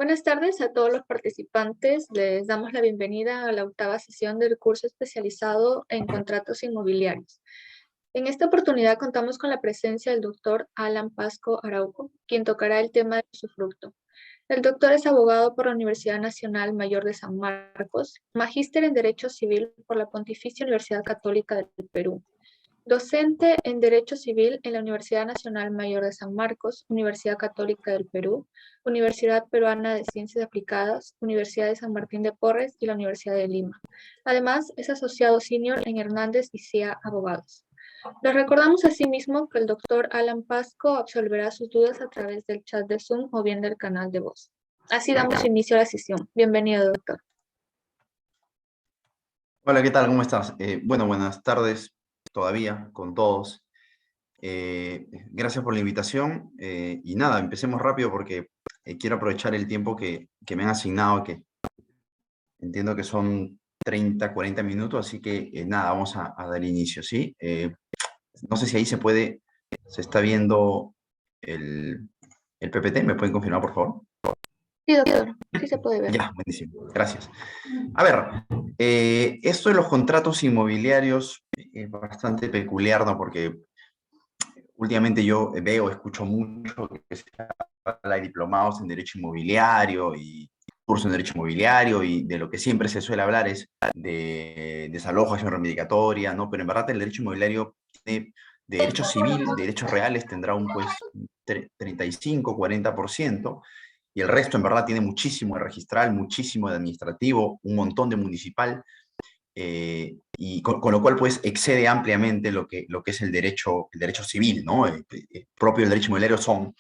Buenas tardes a todos los participantes. Les damos la bienvenida a la octava sesión del curso especializado en contratos inmobiliarios. En esta oportunidad contamos con la presencia del doctor Alan Pasco Araujo, quien tocará el tema del usufructo. El doctor es abogado por la Universidad Nacional Mayor de San Marcos, magíster en Derecho Civil por la Pontificia Universidad Católica del Perú. Docente en Derecho Civil en la Universidad Nacional Mayor de San Marcos, Universidad Católica del Perú, Universidad Peruana de Ciencias Aplicadas, Universidad de San Martín de Porres y la Universidad de Lima. Además, es asociado senior en Hernández y Cía Abogados. Les recordamos asimismo que el doctor Alan Pasco absolverá sus dudas a través del chat de Zoom o bien del canal de voz. Así damos inicio a la sesión. Bienvenido, doctor. Hola, ¿qué tal? ¿Cómo estás? Buenas tardes todavía con todos. Gracias por la invitación. Y nada, empecemos rápido porque quiero aprovechar el tiempo que me han asignado, que entiendo que son 30, 40 minutos, así que nada, vamos a dar inicio, ¿sí? No sé si ahí se está viendo el PPT, ¿me pueden confirmar, por favor? Sí, doctor. Sí se puede ver. Ya, buenísimo. Gracias. A ver, esto de los contratos inmobiliarios es bastante peculiar, ¿no? Porque últimamente yo escucho mucho que se habla de diplomados en Derecho Inmobiliario y curso en Derecho Inmobiliario, y de lo que siempre se suele hablar es de desalojo, acción reivindicatoria, ¿no? Pero en verdad el Derecho Inmobiliario tiene, de Derecho Civil, de Derechos Reales, tendrá un 35, 40%, y el resto en verdad tiene muchísimo de registral, muchísimo de administrativo, un montón de municipal, y con lo cual pues excede ampliamente lo que es el derecho civil, ¿no? Propio del derecho inmobiliario son,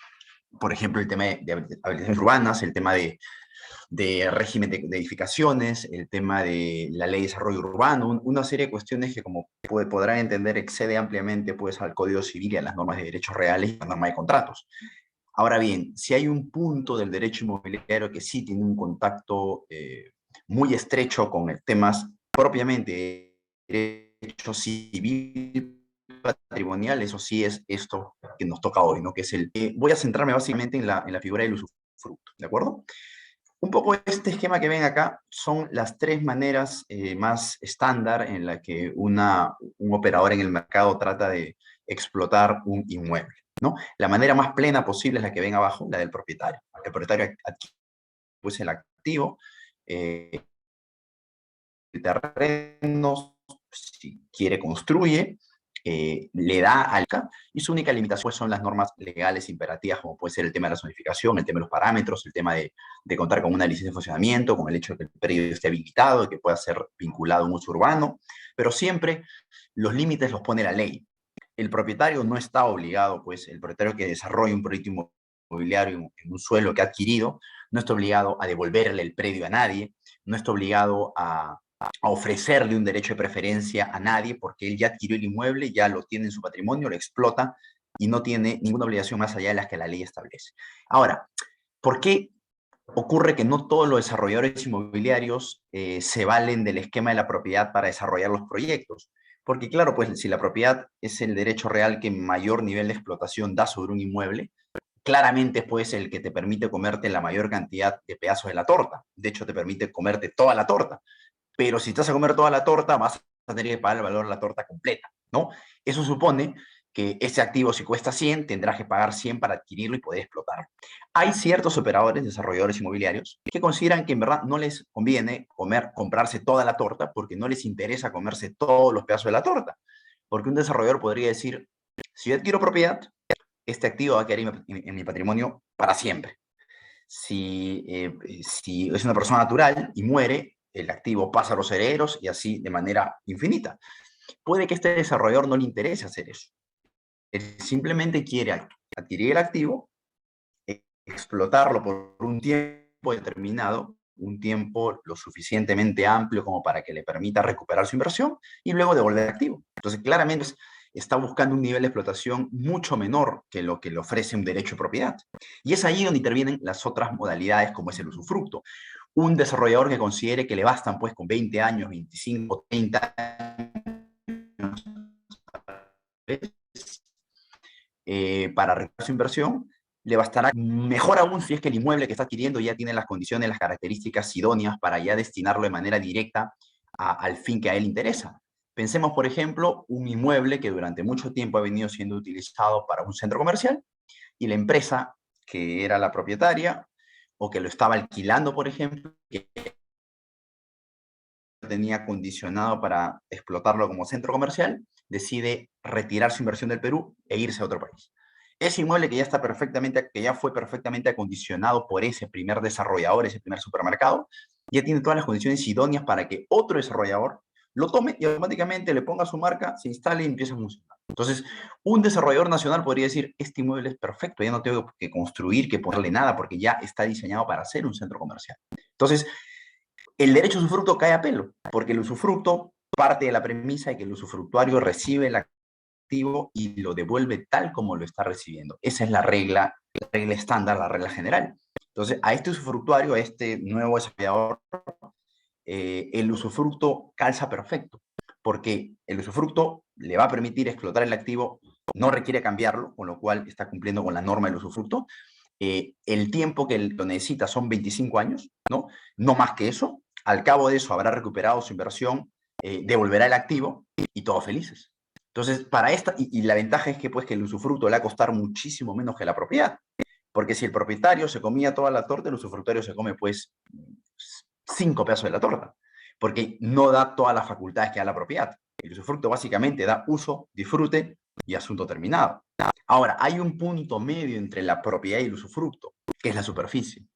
por ejemplo, el tema de habilitaciones urbanas, el tema de régimen de edificaciones, el tema de la ley de desarrollo urbano, una serie de cuestiones que, como podrán entender, excede ampliamente pues al Código Civil y a las normas de derechos reales y a las normas de contratos. Ahora bien, si hay un punto del derecho inmobiliario que sí tiene un contacto muy estrecho con el temas propiamente de derecho civil patrimonial, eso sí es esto que nos toca hoy, ¿no? Que es voy a centrarme básicamente en la figura del usufructo, ¿de acuerdo? Un poco este esquema que ven acá son las tres maneras más estándar en la que un operador en el mercado trata de explotar un inmueble, ¿no? La manera más plena posible es la que ven abajo, la del propietario. El propietario adquiere pues, el activo, el terreno, si quiere construye, le da al CA, y su única limitación pues, son las normas legales imperativas, como puede ser el tema de la zonificación, el tema de los parámetros, el tema de contar con una licencia de funcionamiento, con el hecho de que el predio esté habilitado, que pueda ser vinculado a un uso urbano, pero siempre los límites los pone la ley. El propietario no está obligado, pues el propietario que desarrolla un proyecto inmobiliario en un suelo que ha adquirido, no está obligado a devolverle el predio a nadie, no está obligado a ofrecerle un derecho de preferencia a nadie, porque él ya adquirió el inmueble, ya lo tiene en su patrimonio, lo explota y no tiene ninguna obligación más allá de las que la ley establece. Ahora, ¿por qué ocurre que no todos los desarrolladores inmobiliarios se valen del esquema de la propiedad para desarrollar los proyectos? Porque claro, pues si la propiedad es el derecho real que mayor nivel de explotación da sobre un inmueble, claramente pues el que te permite comerte la mayor cantidad de pedazos de la torta. De hecho, te permite comerte toda la torta. Pero si te vas a comer toda la torta, vas a tener que pagar el valor de la torta completa, ¿no? Eso supone que ese activo, si cuesta 100, tendrás que pagar 100 para adquirirlo y poder explotarlo. Hay ciertos operadores, desarrolladores inmobiliarios, que consideran que en verdad no les conviene comprarse toda la torta, porque no les interesa comerse todos los pedazos de la torta. Porque un desarrollador podría decir, si yo adquiero propiedad, este activo va a quedar en mi patrimonio para siempre. Si es una persona natural y muere, el activo pasa a los herederos y así de manera infinita. Puede que este desarrollador no le interese hacer eso. Él simplemente quiere adquirir el activo, explotarlo por un tiempo determinado, un tiempo lo suficientemente amplio como para que le permita recuperar su inversión y luego devolver el activo. Entonces, claramente está buscando un nivel de explotación mucho menor que lo que le ofrece un derecho de propiedad. Y es ahí donde intervienen las otras modalidades, como es el usufructo. Un desarrollador que considere que le bastan pues con 20 años, 25, 30 años para recuperar su inversión, le bastará, mejor aún si es que el inmueble que está adquiriendo ya tiene las condiciones, las características idóneas para ya destinarlo de manera directa al fin que a él interesa. Pensemos, por ejemplo, un inmueble que durante mucho tiempo ha venido siendo utilizado para un centro comercial y la empresa que era la propietaria o que lo estaba alquilando, por ejemplo, que tenía condicionado para explotarlo como centro comercial, decide retirar su inversión del Perú e irse a otro país. Ese inmueble que ya está perfectamente, que ya fue perfectamente acondicionado por ese primer desarrollador, ese primer supermercado, ya tiene todas las condiciones idóneas para que otro desarrollador lo tome y automáticamente le ponga su marca, se instale y empiece a funcionar. Entonces, un desarrollador nacional podría decir, este inmueble es perfecto, ya no tengo que construir, que ponerle nada, porque ya está diseñado para ser un centro comercial. Entonces, el derecho a usufructo cae a pelo, porque el usufructo parte de la premisa de que el usufructuario recibe el activo y lo devuelve tal como lo está recibiendo. Esa es la regla estándar, la regla general. Entonces, a este usufructuario, a este nuevo desarrollador, el usufructo calza perfecto, porque el usufructo le va a permitir explotar el activo, no requiere cambiarlo, con lo cual está cumpliendo con la norma del usufructo. El tiempo que lo necesita son 25 años, ¿no? No más que eso. Al cabo de eso habrá recuperado su inversión, devolverá el activo y todos felices. Entonces, para esta, y la ventaja es que, pues, que el usufructo le va a costar muchísimo menos que la propiedad. Porque si el propietario se comía toda la torta, el usufructuario se come, pues, 5 pedazos de la torta. Porque no da todas las facultades que da la propiedad. El usufructo básicamente da uso, disfrute y asunto terminado. Ahora, hay un punto medio entre la propiedad y el usufructo, que es la superficie.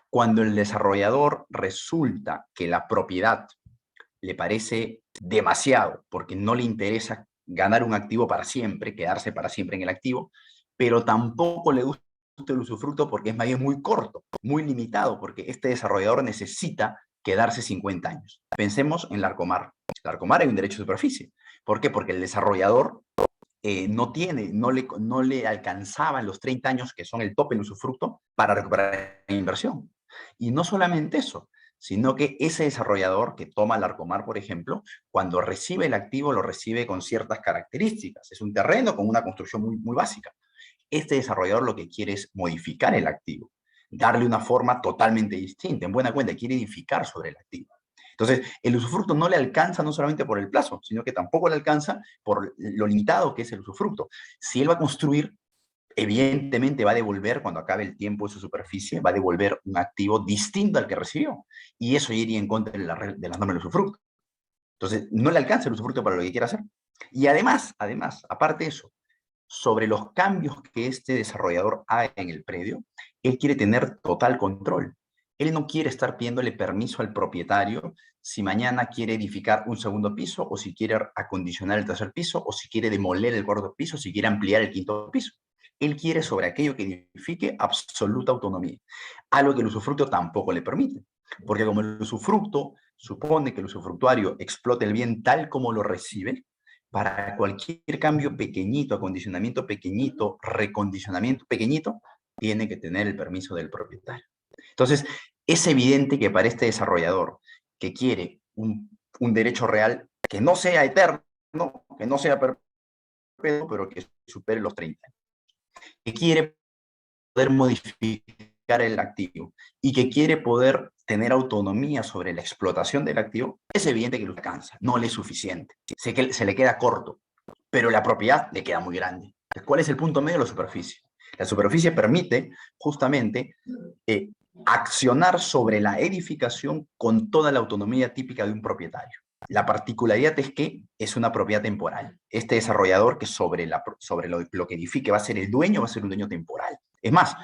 Cuando el desarrollador resulta que la propiedad le parece demasiado, porque no le interesa ganar un activo para siempre, quedarse para siempre en el activo, pero tampoco le gusta el usufructo porque es más bien muy corto, muy limitado, porque este desarrollador necesita quedarse 50 años. Pensemos en Larcomar. Larcomar hay un derecho de superficie. ¿Por qué? Porque el desarrollador no le alcanzaban los 30 años, que son el tope en usufructo, para recuperar la inversión. Y no solamente eso, sino que ese desarrollador que toma el Arcomar, por ejemplo, cuando recibe el activo, lo recibe con ciertas características. Es un terreno con una construcción muy, muy básica. Este desarrollador lo que quiere es modificar el activo, darle una forma totalmente distinta. En buena cuenta, quiere edificar sobre el activo. Entonces, el usufructo no le alcanza no solamente por el plazo, sino que tampoco le alcanza por lo limitado que es el usufructo. Si él va a construir, evidentemente va a devolver, cuando acabe el tiempo de su superficie, va a devolver un activo distinto al que recibió. Y eso iría en contra de las normas del usufructo. Entonces, no le alcanza el usufructo para lo que quiera hacer. Y además, aparte de eso, sobre los cambios que este desarrollador haga en el predio, él quiere tener total control. Él no quiere estar pidiéndole permiso al propietario si mañana quiere edificar un segundo piso, o si quiere acondicionar el tercer piso, o si quiere demoler el cuarto piso, si quiere ampliar el quinto piso. Él quiere sobre aquello que edifique absoluta autonomía, algo que el usufructo tampoco le permite. Porque como el usufructo supone que el usufructuario explote el bien tal como lo recibe, para cualquier cambio pequeñito, acondicionamiento pequeñito, recondicionamiento pequeñito, tiene que tener el permiso del propietario. Entonces, es evidente que para este desarrollador que quiere un derecho real que no sea eterno, que no sea perpetuo, pero que supere los 30 años, que quiere poder modificar el activo y que quiere poder tener autonomía sobre la explotación del activo, es evidente que lo alcanza, no le es suficiente, se le queda corto, pero la propiedad le queda muy grande. ¿Cuál es el punto medio? La superficie. La superficie permite justamente eh, accionar sobre la edificación con toda la autonomía típica de un propietario. La particularidad es que es una propiedad temporal. Este desarrollador que sobre lo que edifique va a ser el dueño, va a ser un dueño temporal. Es más,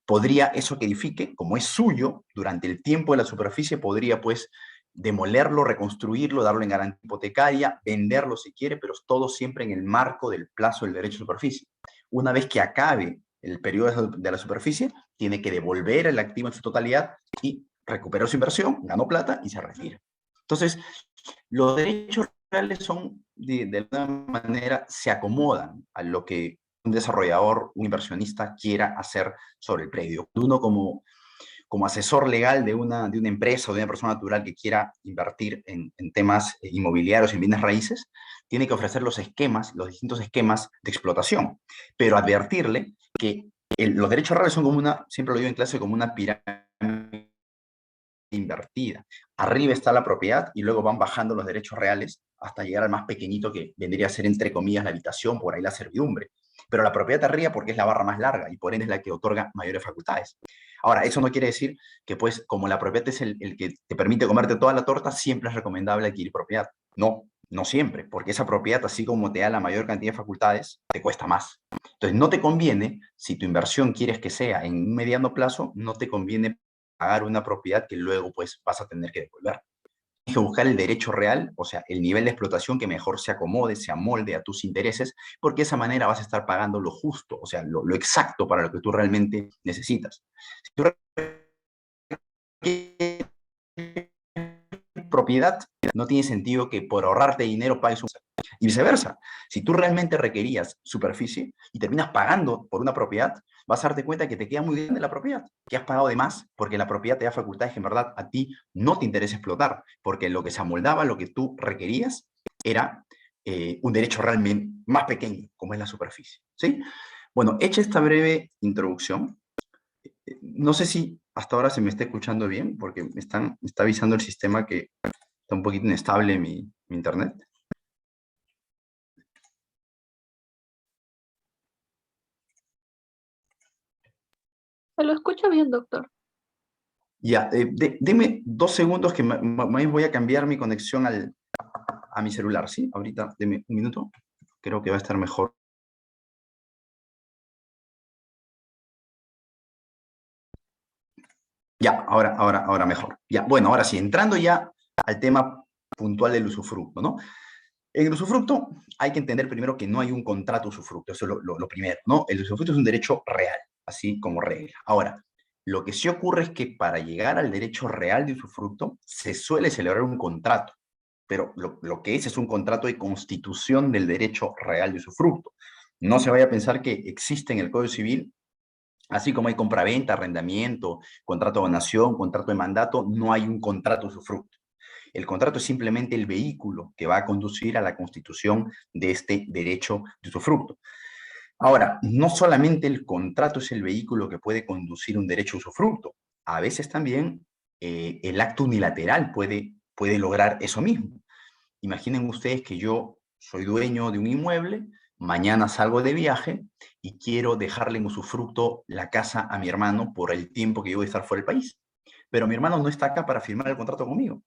podría eso que edifique, como es suyo, durante el tiempo de la superficie, podría pues demolerlo, reconstruirlo, darlo en garantía hipotecaria, venderlo si quiere, pero todo siempre en el marco del plazo del derecho de superficie. Una vez que acabe el periodo de la superficie, tiene que devolver el activo en su totalidad y recuperó su inversión, ganó plata y se retira. Entonces, los derechos reales son, de alguna manera, se acomodan a lo que un desarrollador, un inversionista quiera hacer sobre el predio. Uno como asesor legal de una empresa o de una persona natural que quiera invertir en temas inmobiliarios, en bienes raíces, tiene que ofrecer los distintos esquemas de explotación, pero advertirle que los derechos reales son como una, siempre lo digo en clase, como una pirámide invertida. Arriba está la propiedad y luego van bajando los derechos reales hasta llegar al más pequeñito que vendría a ser, entre comillas, la habitación, por ahí la servidumbre. Pero la propiedad arriba porque es la barra más larga y por ende es la que otorga mayores facultades. Ahora, eso no quiere decir que, pues, como la propiedad es el que te permite comerte toda la torta, siempre es recomendable adquirir propiedad. No, no siempre, porque esa propiedad, así como te da la mayor cantidad de facultades, te cuesta más. Entonces, no te conviene, si tu inversión quieres que sea en un mediano plazo, no te conviene pagar una propiedad que luego, pues, vas a tener que devolver. Tienes que buscar el derecho real, o sea, el nivel de explotación que mejor se acomode, se amolde a tus intereses, porque de esa manera vas a estar pagando lo justo, o sea, lo exacto para lo que tú realmente necesitas. Si tú propiedad, no tiene sentido que por ahorrarte dinero pagues un... Y viceversa, si tú realmente requerías superficie y terminas pagando por una propiedad, vas a darte cuenta que te queda muy grande la propiedad, que has pagado de más, porque la propiedad te da facultades que en verdad a ti no te interesa explotar, porque lo que se amoldaba, lo que tú requerías, era un derecho realmente más pequeño, como es la superficie. ¿Sí? Bueno, hecha esta breve introducción, no sé si hasta ahora se me está escuchando bien, porque me está avisando el sistema que está un poquito inestable mi internet. Se lo escucha bien, doctor. Ya, deme 2 segundos que voy a cambiar mi conexión a mi celular, ¿sí? Ahorita, deme un minuto. Creo que va a estar mejor. Ya, ahora mejor. Ya, bueno, ahora sí, entrando ya al tema puntual del usufructo, ¿no? En el usufructo hay que entender primero que no hay un contrato usufructo, eso es lo primero, ¿no? El usufructo es un derecho real, así como regla. Ahora, lo que sí ocurre es que para llegar al derecho real de usufructo se suele celebrar un contrato, pero lo que es un contrato de constitución del derecho real de usufructo. No se vaya a pensar que existe en el Código Civil, así como hay compraventa, arrendamiento, contrato de donación, contrato de mandato, no hay un contrato de usufructo. El contrato es simplemente el vehículo que va a conducir a la constitución de este derecho de usufructo. Ahora, no solamente el contrato es el vehículo que puede conducir un derecho de usufructo, a veces también el acto unilateral puede lograr eso mismo. Imaginen ustedes que yo soy dueño de un inmueble, mañana salgo de viaje y quiero dejarle en usufructo la casa a mi hermano por el tiempo que yo voy a estar fuera del país. Pero mi hermano no está acá para firmar el contrato conmigo.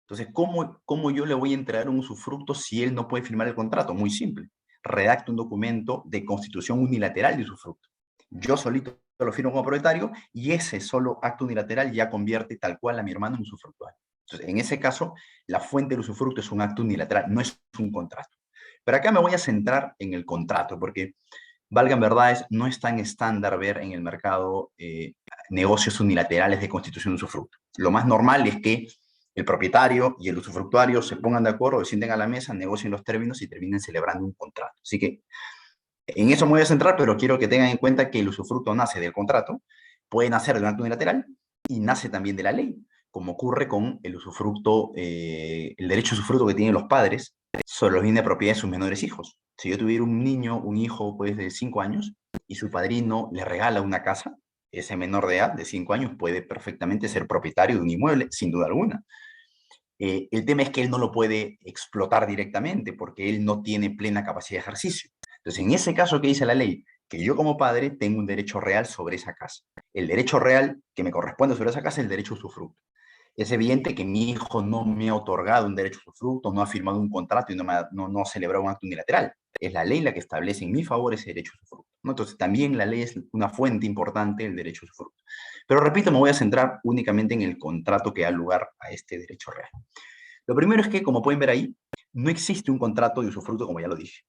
Entonces, ¿cómo yo le voy a entregar un usufructo si él no puede firmar el contrato? Muy simple. Redacto un documento de constitución unilateral de usufructo. Yo solito lo firmo como propietario y ese solo acto unilateral ya convierte tal cual a mi hermano en usufructuario. Entonces, en ese caso, la fuente del usufructo es un acto unilateral, no es un contrato. Pero acá me voy a centrar en el contrato, porque, valgan verdades, no es tan estándar ver en el mercado negocios unilaterales de constitución de usufructo. Lo más normal es que el propietario y el usufructuario se pongan de acuerdo, se sienten a la mesa, negocien los términos y terminen celebrando un contrato. Así que en eso me voy a centrar, pero quiero que tengan en cuenta que el usufructo nace del contrato, puede nacer de un acto unilateral y nace también de la ley, como ocurre con el usufructo, el derecho de usufructo que tienen los padres sobre los bienes de propiedad de sus menores hijos. Si yo tuviera un niño, un hijo pues, de 5 años y su padrino le regala una casa, ese menor de edad de 5 años puede perfectamente ser propietario de un inmueble, sin duda alguna. El tema es que él no lo puede explotar directamente porque él no tiene plena capacidad de ejercicio. Entonces, en ese caso que dice la ley, que yo como padre tengo un derecho real sobre esa casa. El derecho real que me corresponde sobre esa casa es el derecho a usufructo. Es evidente que mi hijo no me ha otorgado un derecho a usufructo, no ha firmado un contrato y no ha celebrado un acto unilateral. Es la ley la que establece en mi favor ese derecho a usufructo, ¿no? Entonces, también la ley es una fuente importante del derecho a usufructo. Pero repito, me voy a centrar únicamente en el contrato que da lugar a este derecho real. Lo primero es que, como pueden ver ahí, no existe un contrato de usufructo, como ya lo dije.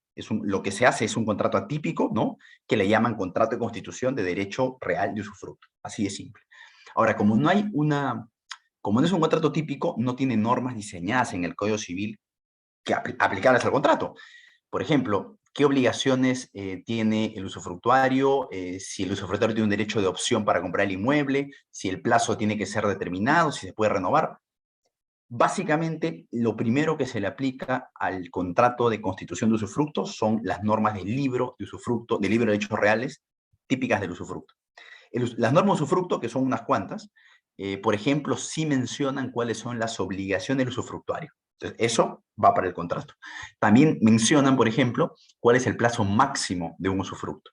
Lo que se hace es un contrato atípico, ¿no? Que le llaman contrato de constitución de derecho real de usufructo. Así de simple. Ahora, como no es un contrato típico, no tiene normas diseñadas en el Código Civil que aplicables al contrato. Por ejemplo, ¿qué obligaciones tiene el usufructuario? Si el usufructuario tiene un derecho de opción para comprar el inmueble, si el plazo tiene que ser determinado, si se puede renovar. Básicamente, lo primero que se le aplica al contrato de constitución de usufructo son las normas del libro de usufructo, del libro de derechos reales, típicas del usufructo. Las normas de usufructo, que son unas cuantas, por ejemplo, sí mencionan cuáles son las obligaciones del usufructuario. Entonces, eso va para el contrato. También mencionan, por ejemplo, cuál es el plazo máximo de un usufructo.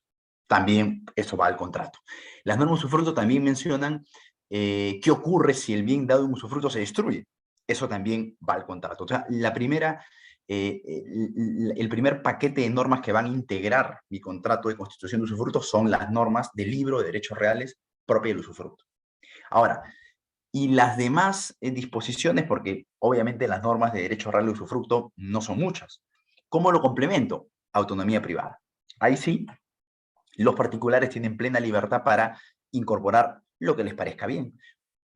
También eso va al contrato. Las normas de usufructo también mencionan qué ocurre si el bien dado en usufructo se destruye. Eso también va al contrato. O sea, el primer paquete de normas que van a integrar mi contrato de constitución de usufructo son las normas del libro de derechos reales propia del usufructo. Ahora, y las demás disposiciones, porque obviamente las normas de derecho real de usufructo no son muchas. ¿Cómo lo complemento? Autonomía privada. Ahí sí, los particulares tienen plena libertad para incorporar lo que les parezca bien.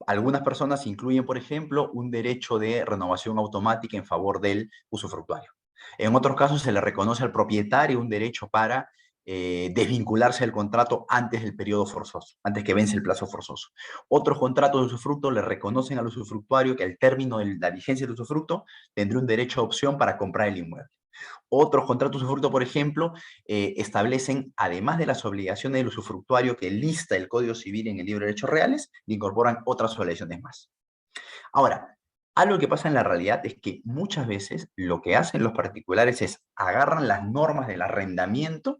Algunas personas incluyen, por ejemplo, un derecho de renovación automática en favor del usufructuario. En otros casos se le reconoce al propietario un derecho para desvincularse del contrato antes del periodo forzoso, antes que vence el plazo forzoso. Otros contratos de usufructo le reconocen al usufructuario que al término de la vigencia del usufructo tendrá un derecho de opción para comprar el inmueble. Otros contratos de usufructo, por ejemplo, establecen, además de las obligaciones del usufructuario que lista el Código Civil en el libro de derechos reales, le incorporan otras obligaciones más. Ahora, algo que pasa en la realidad es que muchas veces lo que hacen los particulares es agarran las normas del arrendamiento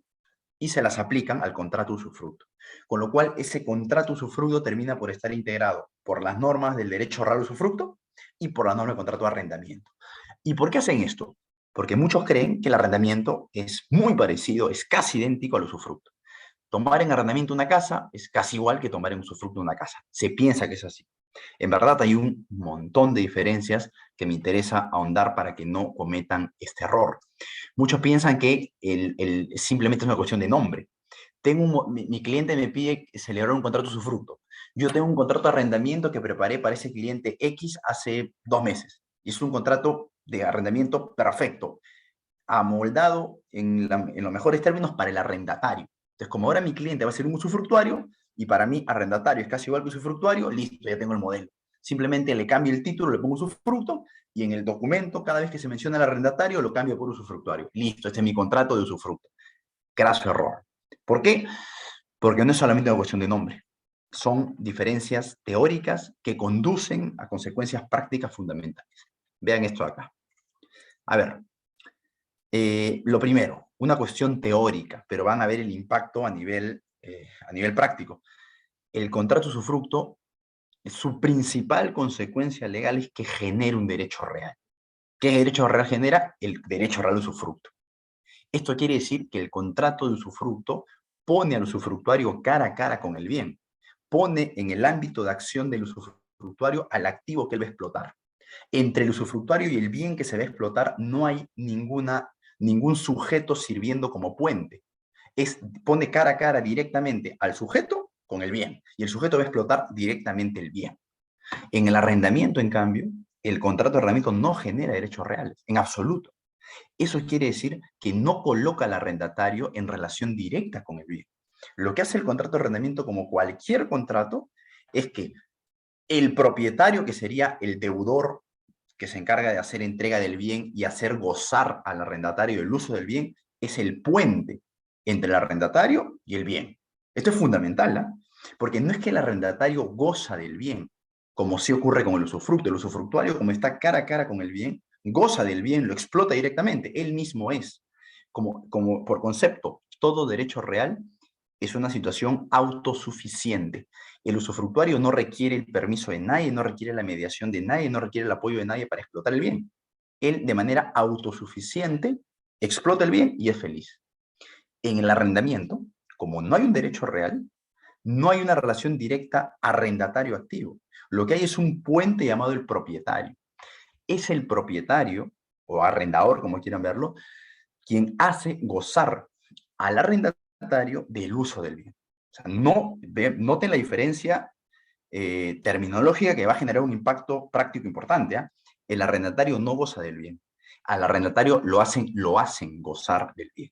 y se las aplican al contrato usufructo. Con lo cual, ese contrato usufructo termina por estar integrado por las normas del derecho real usufructo y por la norma del contrato de arrendamiento. ¿Y por qué hacen esto? Porque muchos creen que el arrendamiento es muy parecido, es casi idéntico al usufructo. Tomar en arrendamiento una casa es casi igual que tomar en usufructo una casa. Se piensa que es así. En verdad hay un montón de diferencias que me interesa ahondar para que no cometan este error. Muchos piensan que simplemente es una cuestión de nombre. Mi cliente me pide celebrar un contrato usufructo. Yo tengo un contrato de arrendamiento que preparé para ese cliente X hace 2 meses. Y es un contrato de arrendamiento perfecto, amoldado en los mejores términos para el arrendatario. Entonces, como ahora mi cliente va a ser un usufructuario, y para mí arrendatario es casi igual que usufructuario, listo, ya tengo el modelo. Simplemente le cambio el título, le pongo usufructo, y en el documento, cada vez que se menciona el arrendatario, lo cambio por usufructuario. Listo, este es mi contrato de usufructo. Graso error. ¿Por qué? Porque no es solamente una cuestión de nombre. Son diferencias teóricas que conducen a consecuencias prácticas fundamentales. Vean esto acá. A ver, lo primero, una cuestión teórica, pero van a ver el impacto a nivel práctico. El contrato usufructo, su principal consecuencia legal es que genera un derecho real. ¿Qué derecho real genera? El derecho real de usufructo. Esto quiere decir que el contrato de usufructo pone al usufructuario cara a cara con el bien. Pone en el ámbito de acción del usufructuario al activo que él va a explotar. Entre el usufructuario y el bien que se va a explotar no hay ningún sujeto sirviendo como puente. Pone cara a cara directamente al sujeto con el bien, y el sujeto va a explotar directamente el bien. En el arrendamiento, en cambio, el contrato de arrendamiento no genera derechos reales, en absoluto. Eso quiere decir que no coloca al arrendatario en relación directa con el bien. Lo que hace el contrato de arrendamiento, como cualquier contrato, es que el propietario, que sería el deudor que se encarga de hacer entrega del bien y hacer gozar al arrendatario el uso del bien, es el puente entre el arrendatario y el bien. Esto es fundamental, ¿eh? Porque no es que el arrendatario goza del bien, como sí ocurre con el usufructo. El usufructuario, como está cara a cara con el bien, goza del bien, lo explota directamente, él mismo es. Como por concepto, todo derecho real es una situación autosuficiente. El usufructuario no requiere el permiso de nadie, no requiere la mediación de nadie, no requiere el apoyo de nadie para explotar el bien. Él, de manera autosuficiente, explota el bien y es feliz. En el arrendamiento, como no hay un derecho real, no hay una relación directa arrendatario-activo. Lo que hay es un puente llamado el propietario. Es el propietario, o arrendador, como quieran verlo, quien hace gozar al arrendatario del uso del bien. O sea, noten la diferencia terminológica que va a generar un impacto práctico importante. ¿Eh? El arrendatario no goza del bien. Al arrendatario lo hacen gozar del bien.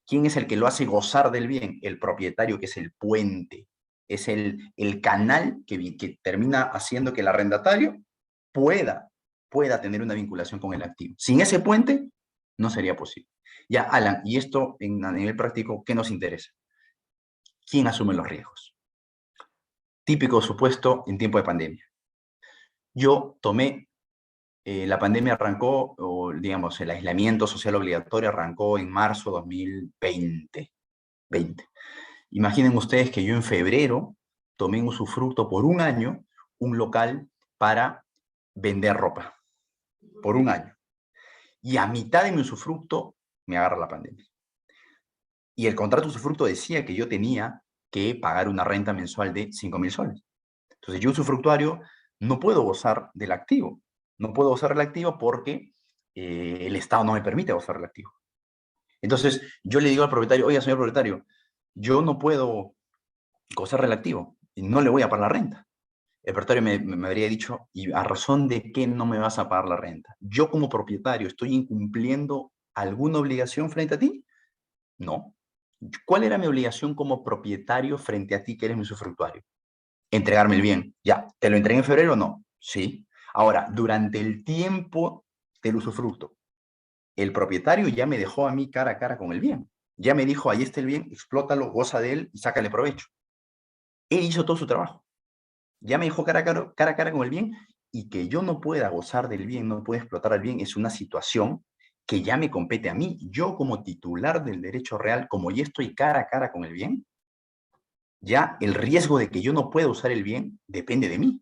¿Quién es el que lo hace gozar del bien? El propietario, que es el puente. Es el canal que termina haciendo que el arrendatario pueda tener una vinculación con el activo. Sin ese puente, no sería posible. Ya, Alan, y esto a nivel práctico, ¿qué nos interesa? ¿quién asume los riesgos? Típico supuesto en tiempo de pandemia. Yo tomé, la pandemia arrancó, o digamos, el aislamiento social obligatorio arrancó en marzo 2020. Imaginen ustedes que yo en febrero tomé en usufructo por un año un local para vender ropa, por un año. Y a mitad de mi usufructo me agarra la pandemia. Y el contrato de usufructo decía que yo tenía que pagar una renta mensual de 5.000 soles. Entonces yo, usufructuario, no puedo gozar del activo. No puedo gozar del activo porque el Estado no me permite gozar del activo. Entonces yo le digo al propietario, oiga, señor propietario, yo no puedo gozar del activo y no le voy a pagar la renta. El propietario me habría dicho, ¿y a razón de qué no me vas a pagar la renta? ¿Yo como propietario estoy incumpliendo alguna obligación frente a ti? No. ¿Cuál era mi obligación como propietario frente a ti, que eres mi usufructuario? Entregarme el bien. Ya, ¿te lo entregué en febrero o no? Sí. Ahora, durante el tiempo del usufructo, el propietario ya me dejó a mí cara a cara con el bien. Ya me dijo, ahí está el bien, explótalo, goza de él y sácale provecho. Él hizo todo su trabajo. Ya me dijo cara a cara con el bien, y que yo no pueda gozar del bien, no pueda explotar el bien, es una situación que ya me compete a mí. Yo como titular del derecho real, como ya estoy cara a cara con el bien, ya el riesgo de que yo no pueda usar el bien depende de mí.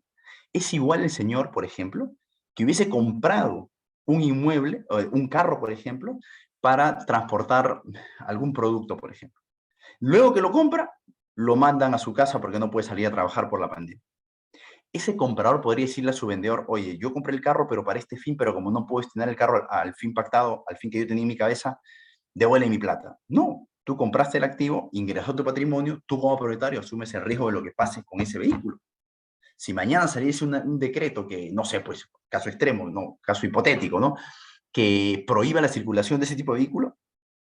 Es igual el señor, por ejemplo, que hubiese comprado un inmueble, un carro, por ejemplo, para transportar algún producto, por ejemplo. Luego que lo compra, lo mandan a su casa porque no puede salir a trabajar por la pandemia. Ese comprador podría decirle a su vendedor, oye, yo compré el carro, pero para este fin, pero como no puedo destinar el carro al fin pactado, al fin que yo tenía en mi cabeza, devuelve mi plata. No, tú compraste el activo, ingresó a tu patrimonio, tú como propietario asumes el riesgo de lo que pase con ese vehículo. Si mañana saliese un decreto que, no sé, pues, caso extremo, no, caso hipotético, ¿no? Que prohíba la circulación de ese tipo de vehículo,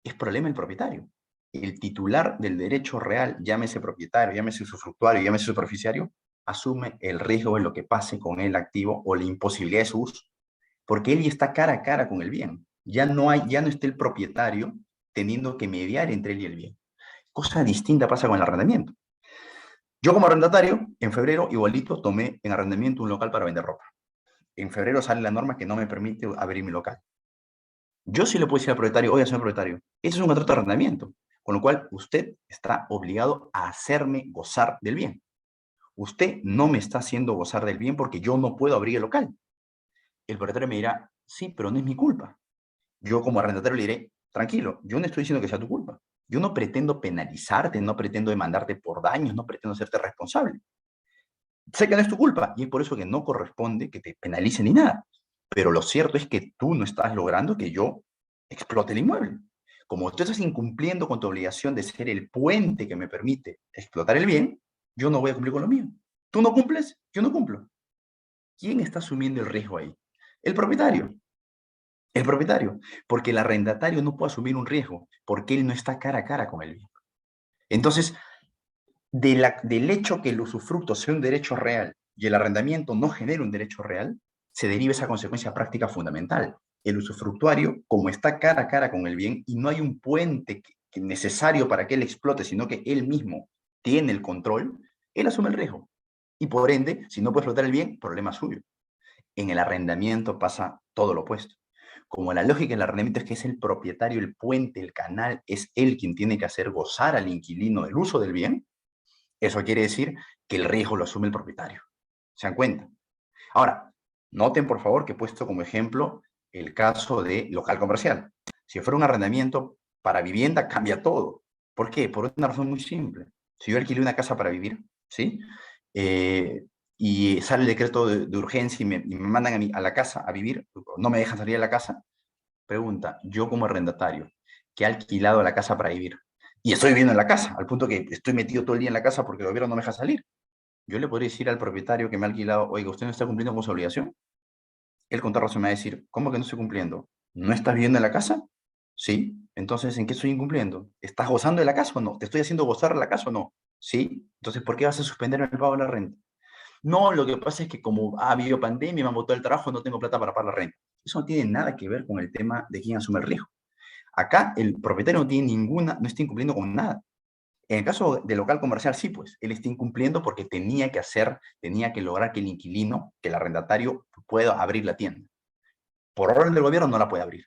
es problema del propietario. El titular del derecho real, llámese propietario, llámese usufructuario, llámese superficiario, asume el riesgo de lo que pase con el activo o la imposibilidad de su uso, porque él ya está cara a cara con el bien. Ya no está el propietario teniendo que mediar entre él y el bien. Cosa distinta pasa con el arrendamiento. Yo como arrendatario, en febrero, igualito, tomé en arrendamiento un local para vender ropa. En febrero sale la norma que no me permite abrir mi local. Yo sí le puedo decir al propietario, oye, señor propietario, ese es un contrato de arrendamiento, con lo cual usted está obligado a hacerme gozar del bien. Usted no me está haciendo gozar del bien porque yo no puedo abrir el local. El propietario me dirá, sí, pero no es mi culpa. Yo como arrendatario le diré, tranquilo, yo no estoy diciendo que sea tu culpa. Yo no pretendo penalizarte, no pretendo demandarte por daños, no pretendo hacerte responsable. Sé que no es tu culpa y es por eso que no corresponde que te penalice ni nada. Pero lo cierto es que tú no estás logrando que yo explote el inmueble. Como tú estás incumpliendo con tu obligación de ser el puente que me permite explotar el bien, yo no voy a cumplir con lo mío. Tú no cumples, yo no cumplo. ¿Quién está asumiendo el riesgo ahí? El propietario. El propietario. Porque el arrendatario no puede asumir un riesgo porque él no está cara a cara con el bien. Entonces, del hecho que el usufructo sea un derecho real y el arrendamiento no genere un derecho real, se deriva esa consecuencia práctica fundamental. El usufructuario, como está cara a cara con el bien y no hay un puente necesario para que él explote, sino que él mismo tiene el control, él asume el riesgo. Y por ende, si no puede explotar el bien, problema suyo. En el arrendamiento pasa todo lo opuesto. Como la lógica del arrendamiento es que es el propietario, el puente, el canal, es él quien tiene que hacer gozar al inquilino del uso del bien, eso quiere decir que el riesgo lo asume el propietario. ¿Se dan cuenta? Ahora, noten por favor que he puesto como ejemplo el caso de local comercial. Si fuera un arrendamiento para vivienda, cambia todo. ¿Por qué? Por una razón muy simple. Si yo alquilé una casa para vivir, ¿sí? Eh, y sale el decreto de urgencia y me mandan a la casa a vivir, no me dejan salir de la casa, pregunta, yo como arrendatario, que he alquilado la casa para vivir, y estoy viviendo en la casa, al punto que estoy metido todo el día en la casa porque el gobierno no me deja salir. Yo le podría decir al propietario que me ha alquilado, oiga, ¿usted no está cumpliendo con su obligación? Él con toda razón me va a decir, ¿cómo que no estoy cumpliendo? ¿No estás viviendo en la casa? Sí. Entonces, ¿en qué estoy incumpliendo? ¿Estás gozando de la casa o no? ¿Te estoy haciendo gozar la casa o no? Sí. Entonces, ¿por qué vas a suspender el pago de la renta? No, lo que pasa es que como ha habido pandemia, me han botado el trabajo, no tengo plata para pagar la renta. Eso no tiene nada que ver con el tema de quién asume el riesgo. Acá el propietario no tiene no está incumpliendo con nada. En el caso de local comercial, sí, pues, él está incumpliendo porque tenía que lograr que el inquilino, que el arrendatario, pueda abrir la tienda. Por orden del gobierno no la puede abrir.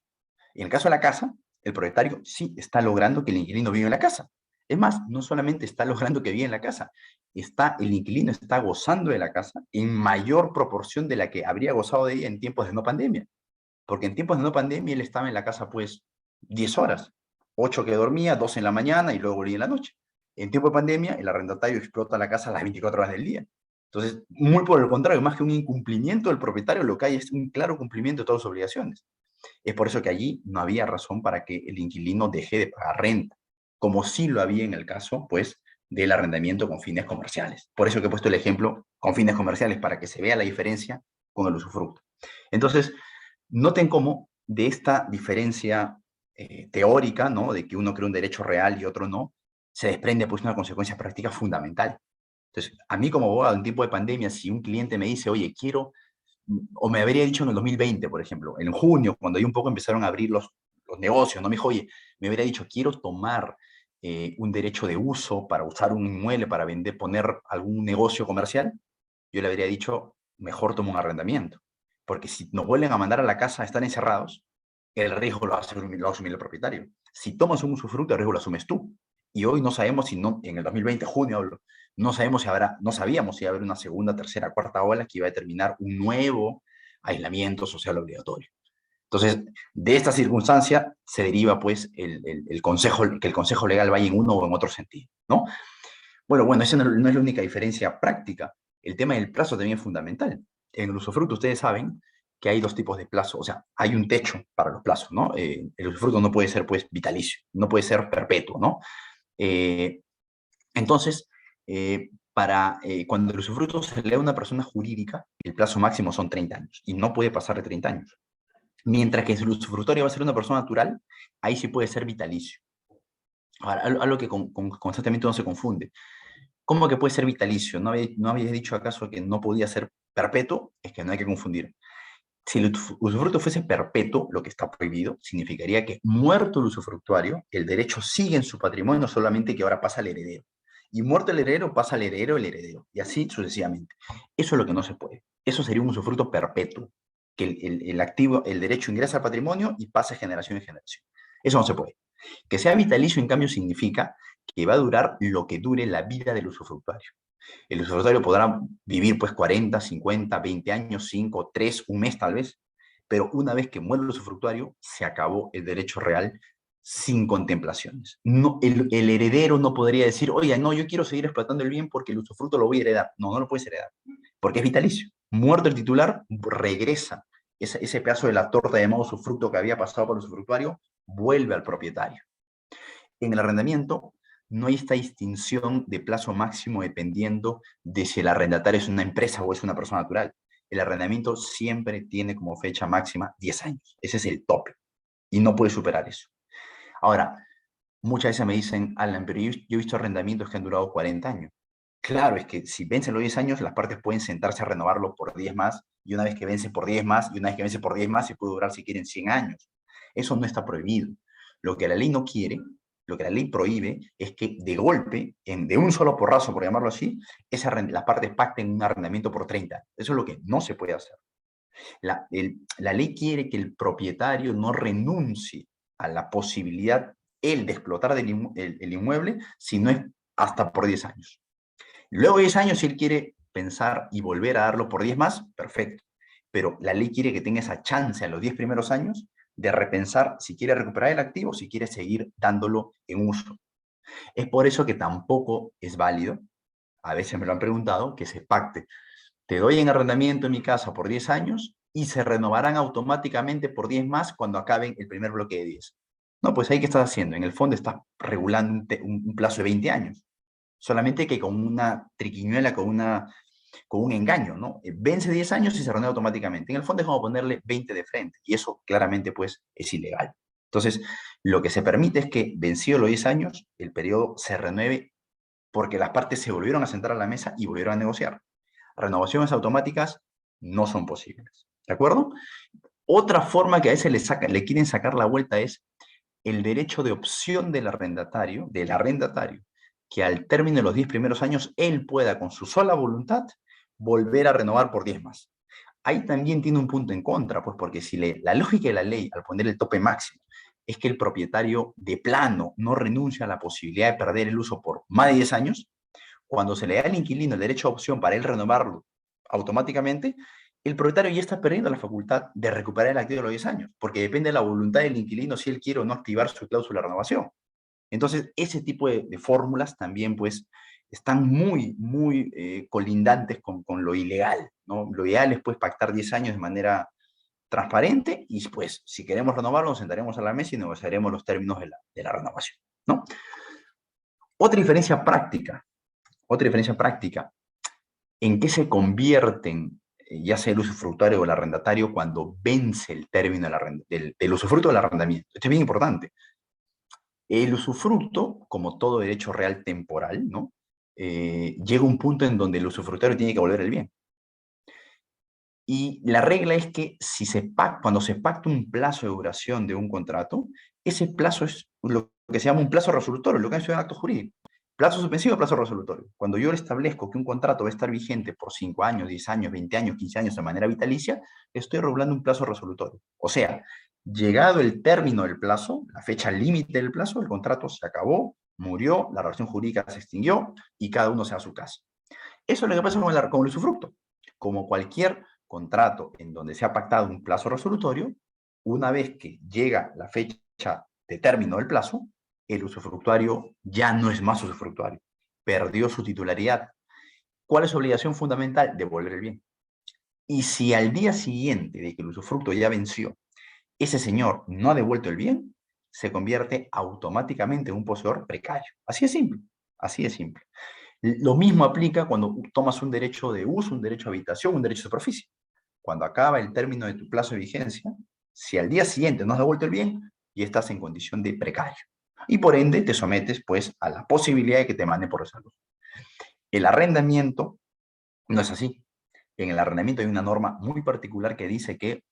En el caso de la casa, el propietario sí está logrando que el inquilino viva en la casa. Es más, no solamente está logrando que viva en la casa, el inquilino está gozando de la casa en mayor proporción de la que habría gozado de ella en tiempos de no pandemia. Porque en tiempos de no pandemia él estaba en la casa pues 10 horas, 8 que dormía, 2 en la mañana y luego volvía en la noche. En tiempo de pandemia el arrendatario explota la casa a las 24 horas del día. Entonces, muy por el contrario, más que un incumplimiento del propietario, lo que hay es un claro cumplimiento de todas sus obligaciones. Es por eso que allí no había razón para que el inquilino deje de pagar renta, como sí lo había en el caso, pues, del arrendamiento con fines comerciales. Por eso que he puesto el ejemplo con fines comerciales, para que se vea la diferencia con el usufructo. Entonces, noten cómo de esta diferencia teórica, ¿no? De que uno cree un derecho real y otro no, se desprende pues una consecuencia práctica fundamental. Entonces, a mí como abogado en tiempo de pandemia, si un cliente me dice, oye, quiero, o me habría dicho en el 2020, por ejemplo, en junio, cuando ahí un poco empezaron a abrir los negocios, ¿no? Me dijo, oye, me habría dicho, quiero tomar un derecho de uso para usar un inmueble, para vender, poner algún negocio comercial, yo le habría dicho, mejor toma un arrendamiento. Porque si nos vuelven a mandar a la casa a estar encerrados, el riesgo lo va a asumir el propietario. Si tomas un usufructo, el riesgo lo asumes tú. Y hoy no sabemos si no, en el 2020, junio hablo, no sabemos si habrá, no sabíamos si iba a haber una segunda, tercera, cuarta ola que iba a determinar un nuevo aislamiento social obligatorio. Entonces, de esta circunstancia se deriva pues que el consejo legal vaya en uno o en otro sentido, ¿no? Bueno, esa no es la única diferencia práctica. El tema del plazo también es fundamental. En el usufructo ustedes saben que hay dos tipos de plazo, o sea, hay un techo para los plazos, ¿no? El usufructo no puede ser, pues, vitalicio, no puede ser perpetuo, ¿no? Eh, entonces, cuando el usufructo se le da a una persona jurídica, el plazo máximo son 30 años y no puede pasar de 30 años. Mientras que si el usufructuario va a ser una persona natural, ahí sí puede ser vitalicio. Ahora, algo que constantemente uno se confunde. ¿Cómo que puede ser vitalicio? ¿No habéis dicho acaso que no podía ser perpetuo? Es que no hay que confundir. Si el usufructo fuese perpetuo, lo que está prohibido, significaría que muerto el usufructuario, el derecho sigue en su patrimonio, solamente que ahora pasa al heredero. Y muerto el heredero, pasa al heredero el heredero. Y así sucesivamente. Eso es lo que no se puede. Eso sería un usufructo perpetuo. Que el activo, el derecho ingresa al patrimonio y pasa de generación en generación. Eso no se puede. Que sea vitalicio, en cambio, significa que va a durar lo que dure la vida del usufructuario. El usufructuario podrá vivir pues 40, 50, 20 años, 5, 3, un mes tal vez, pero una vez que muere el usufructuario, se acabó el derecho real sin contemplaciones. No, el heredero no podría decir, oye, no, yo quiero seguir explotando el bien porque el usufructo lo voy a heredar. No, no lo puedes heredar, porque es vitalicio. Muerto el titular, regresa ese pedazo de la torta llamado usufructo que había pasado por el usufructuario, vuelve al propietario. En el arrendamiento no hay esta distinción de plazo máximo dependiendo de si el arrendatario es una empresa o es una persona natural. El arrendamiento siempre tiene como fecha máxima 10 años. Ese es el tope y no puede superar eso. Ahora, muchas veces me dicen, Alan, pero yo he visto arrendamientos que han durado 40 años. Claro, es que si vencen los 10 años, las partes pueden sentarse a renovarlo por 10 más, y una vez que vence por 10 más, y una vez que vence por 10 más, se puede durar si quieren 100 años. Eso no está prohibido. Lo que la ley no quiere, lo que la ley prohíbe, es que de golpe, de un solo porrazo, por llamarlo así, las partes pacten un arrendamiento por 30. Eso es lo que no se puede hacer. La ley quiere que el propietario no renuncie a la posibilidad, él, de explotar el inmueble, si no es hasta por 10 años. Luego de 10 años, si él quiere pensar y volver a darlo por 10 más, perfecto. Pero la ley quiere que tenga esa chance a los 10 primeros años de repensar si quiere recuperar el activo o si quiere seguir dándolo en uso. Es por eso que tampoco es válido, a veces me lo han preguntado, que se pacte. Te doy en arrendamiento en mi casa por 10 años y se renovarán automáticamente por 10 más cuando acaben el primer bloque de 10. No, pues ahí, ¿qué estás haciendo? En el fondo estás regulando un plazo de 20 años. Solamente que con una triquiñuela, con un engaño, ¿no? Vence 10 años y se renueva automáticamente. En el fondo es como ponerle 20 de frente, y eso claramente pues es ilegal. Entonces, lo que se permite es que, vencido los 10 años, el periodo se renueve porque las partes se volvieron a sentar a la mesa y volvieron a negociar. Renovaciones automáticas no son posibles, ¿de acuerdo? Otra forma que a veces le quieren sacar la vuelta es el derecho de opción del arrendatario, que al término de los 10 primeros años, él pueda, con su sola voluntad, volver a renovar por 10 más. Ahí también tiene un punto en contra, pues porque si la lógica de la ley, al poner el tope máximo, es que el propietario de plano no renuncia a la posibilidad de perder el uso por más de 10 años, cuando se le da al inquilino el derecho a opción para él renovarlo automáticamente, el propietario ya está perdiendo la facultad de recuperar el activo de los 10 años, porque depende de la voluntad del inquilino si él quiere o no activar su cláusula de renovación. Entonces, ese tipo de fórmulas también, pues, están muy colindantes con lo ilegal, ¿no? Lo ideal es, pues, pactar 10 años de manera transparente y, pues, si queremos renovarlo, nos sentaremos a la mesa y negociaremos los términos de la renovación, ¿no? Otra diferencia práctica, ¿en qué se convierten, ya sea el usufructuario o el arrendatario, cuando vence el término del usufructo del arrendamiento? Esto es bien importante. El usufructo, como todo derecho real temporal, ¿no? Llega un punto en donde el usufructuario tiene que volver el bien. Y la regla es que cuando se pacta un plazo de duración de un contrato, ese plazo es lo que se llama un plazo resolutorio, lo que es un acto jurídico. Plazo suspensivo, plazo resolutorio. Cuando yo establezco que un contrato va a estar vigente por 5 años, 10 años, 20 años, 15 años de manera vitalicia, estoy regulando un plazo resolutorio. O sea, llegado el término del plazo, la fecha límite del plazo, el contrato se acabó, murió, la relación jurídica se extinguió y cada uno se va a su casa. Eso es lo que pasa con el usufructo. Como cualquier contrato en donde se ha pactado un plazo resolutorio, una vez que llega la fecha de término del plazo, el usufructuario ya no es más usufructuario, perdió su titularidad. ¿Cuál es su obligación fundamental? Devolver el bien. Y si al día siguiente de que el usufructo ya venció, ese señor no ha devuelto el bien, se convierte automáticamente en un poseedor precario. Así es simple, así es simple. Lo mismo aplica cuando tomas un derecho de uso, un derecho de habitación, un derecho de superficie. Cuando acaba el término de tu plazo de vigencia, si al día siguiente no has devuelto el bien, ya estás en condición de precario. Y por ende te sometes, pues, a la posibilidad de que te manden por salud. El arrendamiento no es así. En el arrendamiento hay una norma muy particular que dice que,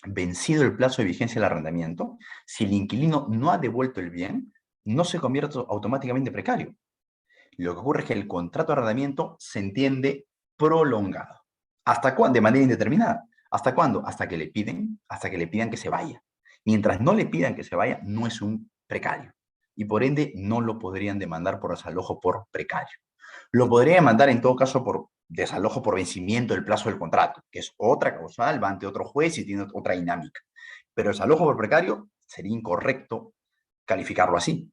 vencido el plazo de vigencia del arrendamiento, si el inquilino no ha devuelto el bien, no se convierte automáticamente en precario. Lo que ocurre es que el contrato de arrendamiento se entiende prolongado. ¿Hasta cuándo? De manera indeterminada. ¿Hasta cuándo? Hasta que le pidan que se vaya. Mientras no le pidan que se vaya, no es un precario. Y por ende, no lo podrían demandar por desalojo por precario. Lo podría demandar en todo caso por desalojo por vencimiento del plazo del contrato, que es otra causal, va ante otro juez y tiene otra dinámica. Pero desalojo por precario sería incorrecto calificarlo así.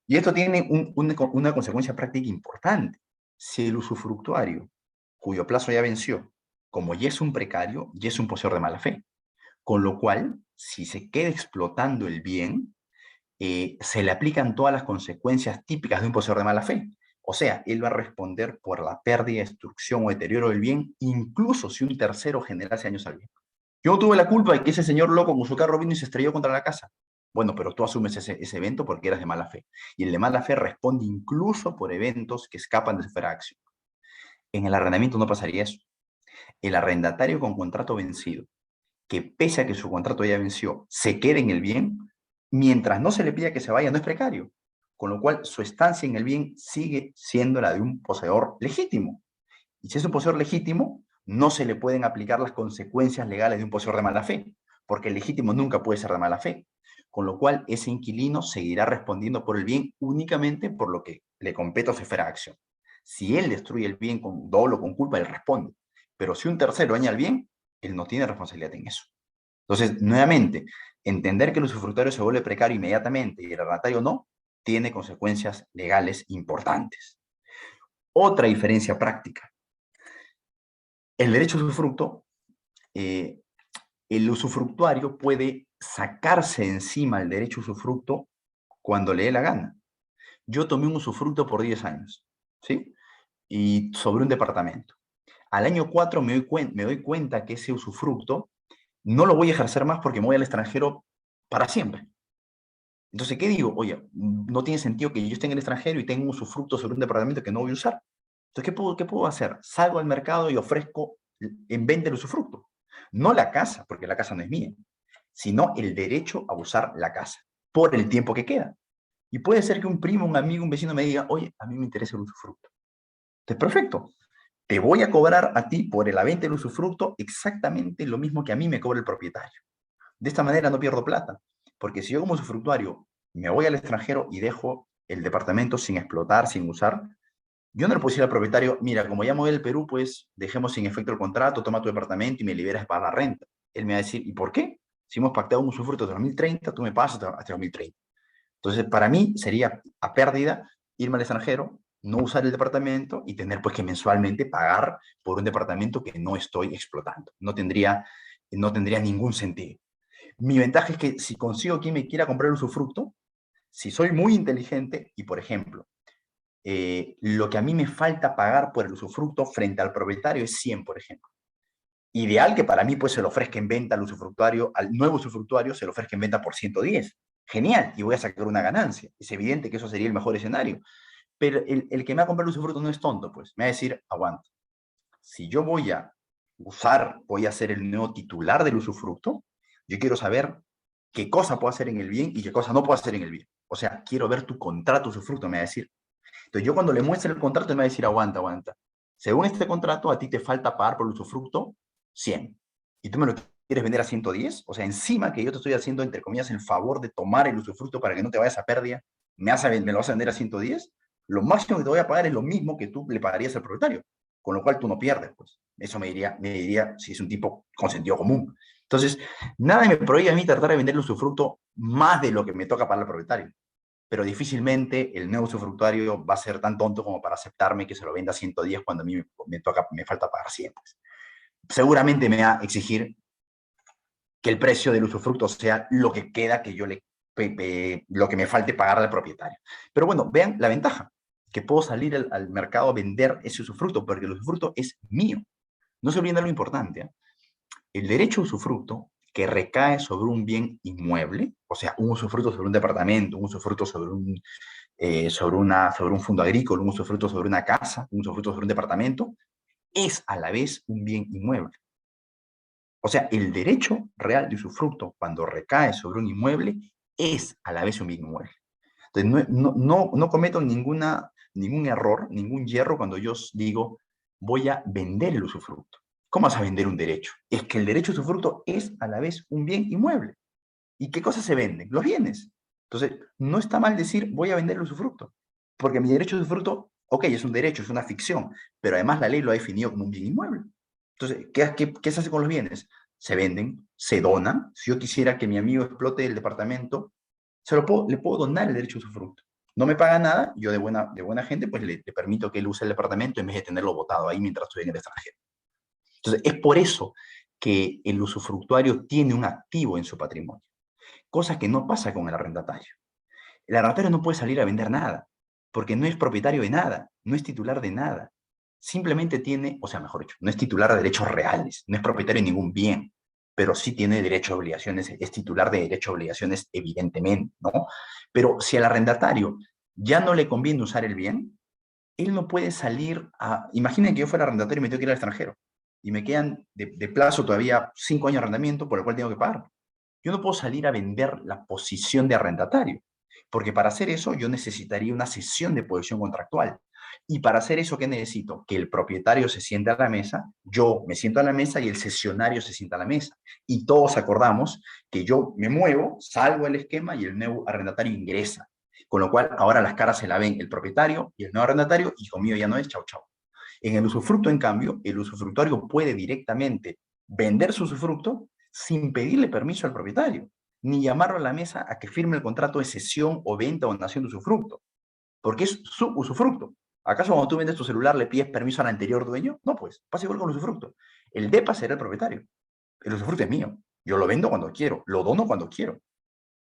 Y esto tiene una consecuencia práctica importante. Si el usufructuario, cuyo plazo ya venció, como ya es un precario, ya es un poseedor de mala fe. Con lo cual, si se queda explotando el bien, se le aplican todas las consecuencias típicas de un poseedor de mala fe. O sea, él va a responder por la pérdida, destrucción o deterioro del bien, incluso si un tercero generase daños al bien. Yo no tuve la culpa de que ese señor loco con su carro vino y se estrelló contra la casa. Bueno, pero tú asumes ese evento porque eras de mala fe. Y el de mala fe responde incluso por eventos que escapan de su esfera de acción. En el arrendamiento no pasaría eso. El arrendatario con contrato vencido, que pese a que su contrato ya venció, se quede en el bien, mientras no se le pida que se vaya, no es precario. Con lo cual, su estancia en el bien sigue siendo la de un poseedor legítimo. Y si es un poseedor legítimo, no se le pueden aplicar las consecuencias legales de un poseedor de mala fe, porque el legítimo nunca puede ser de mala fe. Con lo cual, ese inquilino seguirá respondiendo por el bien únicamente por lo que le compete a su esfera de acción. Si él destruye el bien con dolo o con culpa, él responde. Pero si un tercero daña el bien, él no tiene responsabilidad en eso. Entonces, nuevamente, entender que el usufructuario se vuelve precario inmediatamente y el arrendatario no, tiene consecuencias legales importantes. Otra diferencia práctica. El derecho a usufructo, el usufructuario puede sacarse encima el derecho a usufructo cuando le dé la gana. Yo tomé un usufructo por 10 años, ¿sí? Y sobre un departamento. Al año 4 me doy cuenta que ese usufructo no lo voy a ejercer más porque me voy al extranjero para siempre. Entonces, ¿qué digo? Oye, no tiene sentido que yo esté en el extranjero y tenga un usufructo sobre un departamento que no voy a usar. Entonces, qué puedo hacer? Salgo al mercado y ofrezco en venta el usufructo. No la casa, porque la casa no es mía, sino el derecho a usar la casa por el tiempo que queda. Y puede ser que un primo, un amigo, un vecino me diga, oye, a mí me interesa el usufructo. Entonces, perfecto. Te voy a cobrar a ti por la venta del usufructo exactamente lo mismo que a mí me cobra el propietario. De esta manera no pierdo plata, porque si yo como usufructuario me voy al extranjero y dejo el departamento sin explotar, sin usar, yo no le puedo decir al propietario, mira, como ya me voy del Perú, pues dejemos sin efecto el contrato, toma tu departamento y me liberas para la renta. Él me va a decir, ¿y por qué? Si hemos pactado un usufructo de 2030, tú me pasas hasta 2030. Entonces, para mí sería a pérdida irme al extranjero, no usar el departamento y tener pues que mensualmente pagar por un departamento que no estoy explotando. No tendría ningún sentido. Mi ventaja es que si consigo quien me quiera comprar el usufructo, si soy muy inteligente y, por ejemplo, lo que a mí me falta pagar por el usufructo frente al propietario es 100, por ejemplo. Ideal que para mí pues se lo ofrezca en venta al usufructuario, al nuevo usufructuario se lo ofrezca en venta por 110. Genial, y voy a sacar una ganancia. Es evidente que eso sería el mejor escenario. Pero el que me va a comprar el usufructo no es tonto, pues. Me va a decir, aguanta. Si yo voy a ser el nuevo titular del usufructo, yo quiero saber qué cosa puedo hacer en el bien y qué cosa no puedo hacer en el bien. O sea, quiero ver tu contrato usufructo, me va a decir. Entonces yo cuando le muestre el contrato, me va a decir, aguanta, aguanta. Según este contrato, a ti te falta pagar por el usufructo 100. ¿Y tú me lo quieres vender a 110? O sea, encima que yo te estoy haciendo, entre comillas, el favor de tomar el usufructo para que no te vayas a pérdida, ¿me lo vas a vender a 110? Lo máximo que te voy a pagar es lo mismo que tú le pagarías al propietario, con lo cual tú no pierdes, pues. Eso me diría si es un tipo con sentido común. Entonces, nada me prohíbe a mí tratar de vender el usufructo más de lo que me toca pagar al propietario, pero difícilmente el nuevo usufructuario va a ser tan tonto como para aceptarme que se lo venda a 110 cuando a mí me falta pagar 100. Pues. Seguramente me va a exigir que el precio del usufructo sea lo que queda que yo lo que me falte pagar al propietario. Pero bueno, vean la ventaja, que puedo salir al mercado a vender ese usufructo, porque el usufructo es mío. No se olviden de lo importante, ¿eh? El derecho a usufructo que recae sobre un bien inmueble, o sea, un usufructo sobre un departamento, un usufructo sobre un fondo agrícola, un usufructo sobre una casa, un usufructo sobre un departamento, es a la vez un bien inmueble. O sea, el derecho real de usufructo, cuando recae sobre un inmueble, es a la vez un bien inmueble. Entonces, no cometo ningún error, ningún hierro cuando yo digo, voy a vender el usufructo. ¿Cómo vas a vender un derecho? Es que el derecho a usufructo es a la vez un bien inmueble. ¿Y qué cosas se venden? Los bienes. Entonces, no está mal decir, voy a vender el usufructo, porque mi derecho a usufructo, ok, es un derecho, es una ficción, pero además la ley lo ha definido como un bien inmueble. Entonces, ¿qué se hace con los bienes? Se venden, se donan. Si yo quisiera que mi amigo explote el departamento, le puedo donar el derecho a usufructo. No me paga nada, yo de buena gente, pues le permito que él use el departamento en vez de tenerlo botado ahí mientras estoy en el extranjero. Entonces, es por eso que el usufructuario tiene un activo en su patrimonio, cosa que no pasa con el arrendatario. El arrendatario no puede salir a vender nada, porque no es propietario de nada, no es titular de nada. Simplemente tiene, o sea, mejor dicho, no es titular de derechos reales, no es propietario de ningún bien, pero sí tiene derechos y obligaciones, es titular de derechos y obligaciones, evidentemente, ¿no? Pero si al arrendatario ya no le conviene usar el bien, él no puede salir a... Imaginen que yo fuera arrendatario y me tengo que ir al extranjero, y me quedan de plazo todavía 5 años de arrendamiento por el cual tengo que pagar. Yo no puedo salir a vender la posición de arrendatario, porque para hacer eso yo necesitaría una cesión de posesión contractual. Y para hacer eso, ¿qué necesito? Que el propietario se siente a la mesa, yo me siento a la mesa y el cesionario se sienta a la mesa. Y todos acordamos que yo me muevo, salgo del esquema y el nuevo arrendatario ingresa. Con lo cual, ahora las caras se la ven el propietario y el nuevo arrendatario, y conmigo ya no es chau chau. En el usufructo, en cambio, el usufructuario puede directamente vender su usufructo sin pedirle permiso al propietario, ni llamarlo a la mesa a que firme el contrato de cesión o venta o donación de usufructo, porque es su usufructo. ¿Acaso cuando tú vendes tu celular le pides permiso al anterior dueño? No, pues, pasa igual con el usufructo. El DEPA será el propietario. El usufructo es mío. Yo lo vendo cuando quiero, lo dono cuando quiero.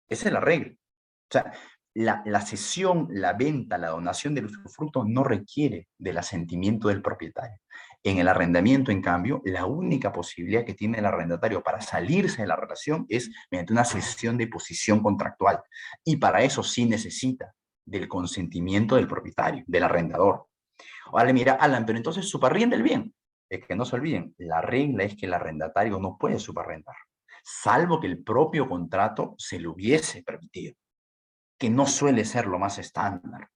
Esa es la regla. O sea, la cesión, la venta, la donación del usufructo no requiere del asentimiento del propietario. En el arrendamiento, en cambio, la única posibilidad que tiene el arrendatario para salirse de la relación es mediante una cesión de posición contractual. Y para eso sí necesita del consentimiento del propietario, del arrendador. Ahora mira, Alan, pero entonces subarrienda el bien. Es que no se olviden, la regla es que el arrendatario no puede subarrendar, salvo que el propio contrato se lo hubiese permitido. que no suele ser lo más estándar.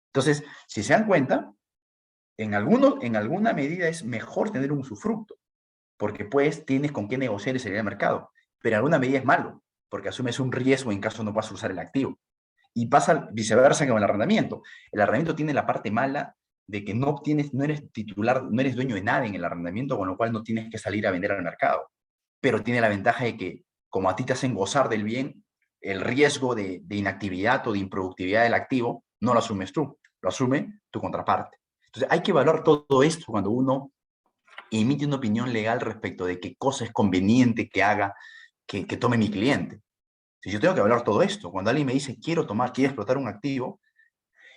Entonces, si se dan cuenta, en alguna medida es mejor tener un usufructo, porque pues tienes con qué negociar y salir al mercado, pero en alguna medida es malo, porque asumes un riesgo en caso no puedas usar el activo. Y pasa viceversa con el arrendamiento. El arrendamiento tiene la parte mala de que no eres titular, no eres dueño de nada en el arrendamiento, con lo cual no tienes que salir a vender al mercado. Pero tiene la ventaja de que, como a ti te hacen gozar del bien, el riesgo de inactividad o de improductividad del activo no lo asumes tú, lo asume tu contraparte. Entonces hay que evaluar todo esto cuando uno emite una opinión legal respecto de qué cosa es conveniente que haga, que tome mi cliente. Si yo tengo que evaluar todo esto, cuando alguien me dice quiero explotar un activo,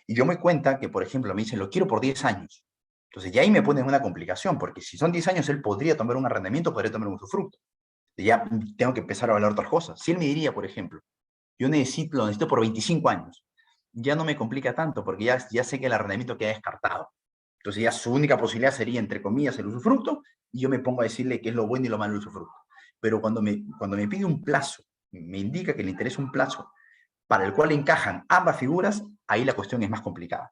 y yo me cuenta que, por ejemplo, me dice lo quiero por 10 años. Entonces ya ahí me ponen una complicación, porque si son 10 años, él podría tomar un arrendamiento, podría tomar un usufructo. Ya tengo que empezar a valorar otras cosas. Si él me diría, por ejemplo, yo lo necesito por 25 años, ya no me complica tanto, porque ya sé que el arrendamiento queda descartado. Entonces ya su única posibilidad sería, entre comillas, el usufructo, y yo me pongo a decirle qué es lo bueno y lo malo del usufructo. Pero cuando me pide un plazo, me indica que le interesa un plazo para el cual encajan ambas figuras, ahí la cuestión es más complicada.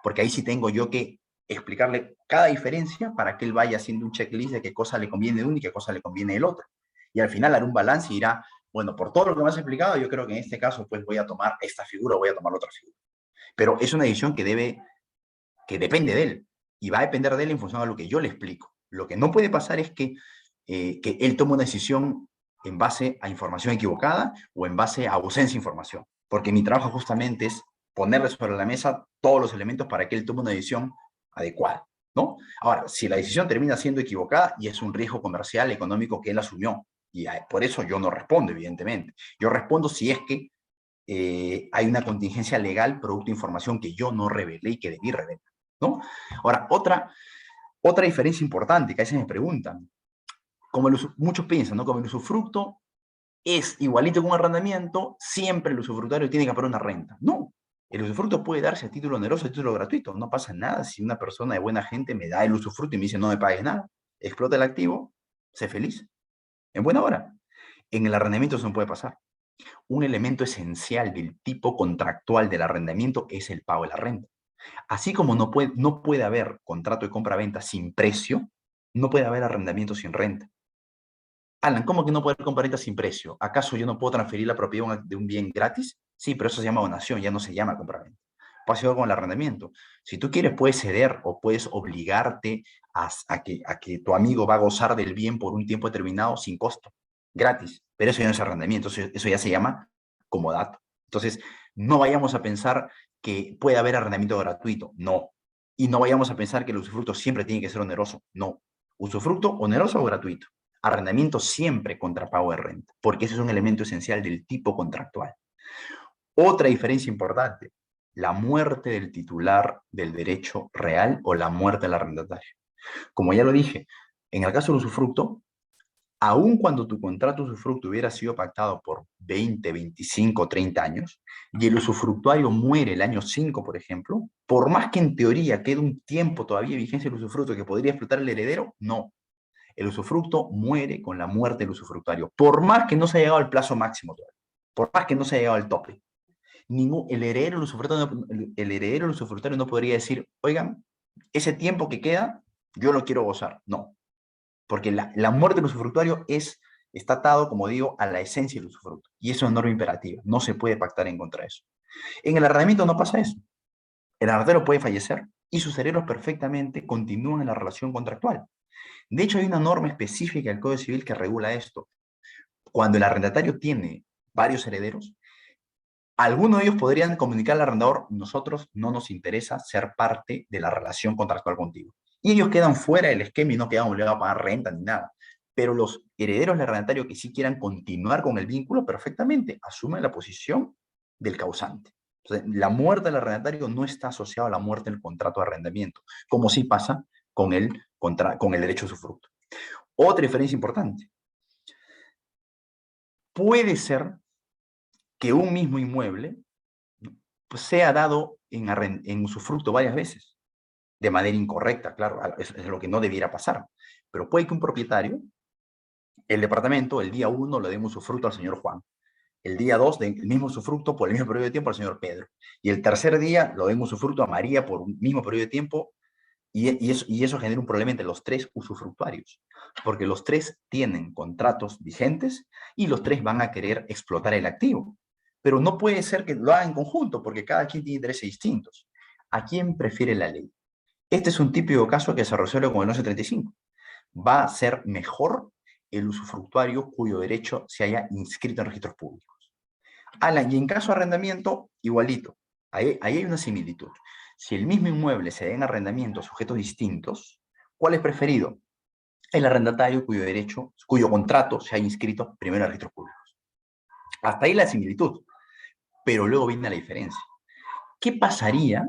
Porque ahí sí tengo yo que explicarle cada diferencia para que él vaya haciendo un checklist de qué cosa le conviene de uno y qué cosa le conviene del otro. Y al final hará un balance y dirá, bueno, por todo lo que me has explicado, yo creo que en este caso pues voy a tomar esta figura o voy a tomar otra figura. Pero es una decisión que depende de él. Y va a depender de él en función a lo que yo le explico. Lo que no puede pasar es que él tome una decisión en base a información equivocada o en base a ausencia de información. Porque mi trabajo justamente es ponerle sobre la mesa todos los elementos para que él tome una decisión adecuada, ¿no? Ahora, si la decisión termina siendo equivocada y es un riesgo comercial, económico que él asumió, y por eso yo no respondo, evidentemente. Yo respondo si es que hay una contingencia legal producto de información que yo no revelé y que debí revelar, ¿no? Ahora, otra diferencia importante que a veces me preguntan, muchos piensan, ¿no? Como el usufructo es igualito que un arrendamiento, siempre el usufructario tiene que pagar una renta. No, el usufructo puede darse a título oneroso, a título gratuito. No pasa nada si una persona de buena gente me da el usufructo y me dice no me pagues nada. Explota el activo, sé feliz. En buena hora. En el arrendamiento eso no puede pasar. Un elemento esencial del tipo contractual del arrendamiento es el pago de la renta. Así como no puede haber contrato de compra-venta sin precio, no puede haber arrendamiento sin renta. Alan, ¿cómo que no puede haber compra-venta sin precio? ¿Acaso yo no puedo transferir la propiedad de un bien gratis? Sí, pero eso se llama donación, ya no se llama compra-venta. Pasa igual con el arrendamiento. Si tú quieres, puedes ceder o puedes obligarte a que tu amigo va a gozar del bien por un tiempo determinado sin costo, gratis. Pero eso ya no es arrendamiento, eso ya se llama comodato. Entonces, no vayamos a pensar que puede haber arrendamiento gratuito, no. Y no vayamos a pensar que el usufructo siempre tiene que ser oneroso, no. Usufructo oneroso o gratuito. Arrendamiento siempre contra pago de renta, porque ese es un elemento esencial del tipo contractual. Otra diferencia importante, la muerte del titular del derecho real o la muerte del arrendatario. Como ya lo dije, en el caso del usufructo, aun cuando tu contrato de usufructo hubiera sido pactado por 20, 25, 30 años, y el usufructuario muere el año 5, por ejemplo, por más que en teoría quede un tiempo todavía de vigencia del usufructo que podría explotar el heredero, no. El usufructo muere con la muerte del usufructuario, por más que no se haya llegado al plazo máximo todavía, por más que no se haya llegado al tope. El heredero del usufructuario no podría decir, oigan, ese tiempo que queda, yo lo quiero gozar. No, porque la muerte del usufructuario está atado, como digo, a la esencia del usufructo. Y eso es norma imperativa. No se puede pactar en contra de eso. En el arrendamiento no pasa eso. El arrendatario puede fallecer y sus herederos perfectamente continúan en la relación contractual. De hecho, hay una norma específica del Código Civil que regula esto. Cuando el arrendatario tiene varios herederos, algunos de ellos podrían comunicar al arrendador, nosotros no nos interesa ser parte de la relación contractual contigo. Y ellos quedan fuera del esquema y no quedan obligados a pagar renta ni nada. Pero los herederos del arrendatario que sí quieran continuar con el vínculo, perfectamente asumen la posición del causante. Entonces, la muerte del arrendatario no está asociada a la muerte del contrato de arrendamiento, como sí pasa con con el derecho a usufructo. Otra diferencia importante. Puede ser que un mismo inmueble pues, sea dado en usufructo varias veces, de manera incorrecta, claro, es lo que no debiera pasar. Pero puede que un propietario, el departamento, el día 1 le dé usufructo al señor Juan. el día 2 del mismo usufructo por el mismo periodo de tiempo al señor Pedro. Y el tercer día lo den usufructo a María por un mismo periodo de tiempo y eso genera un problema entre los tres usufructuarios, porque los tres tienen contratos vigentes y los tres van a querer explotar el activo. Pero no puede ser que lo hagan en conjunto, porque cada quien tiene intereses distintos. ¿A quién prefiere la ley? Este es un típico caso que se resuelve con el 1135. Va a ser mejor el usufructuario cuyo derecho se haya inscrito en registros públicos. Alan, y en caso de arrendamiento, igualito. Ahí hay una similitud. Si el mismo inmueble se da en arrendamiento a sujetos distintos, ¿cuál es preferido? El arrendatario cuyo contrato se ha inscrito primero en registros públicos. Hasta ahí la similitud, pero luego viene la diferencia. ¿Qué pasaría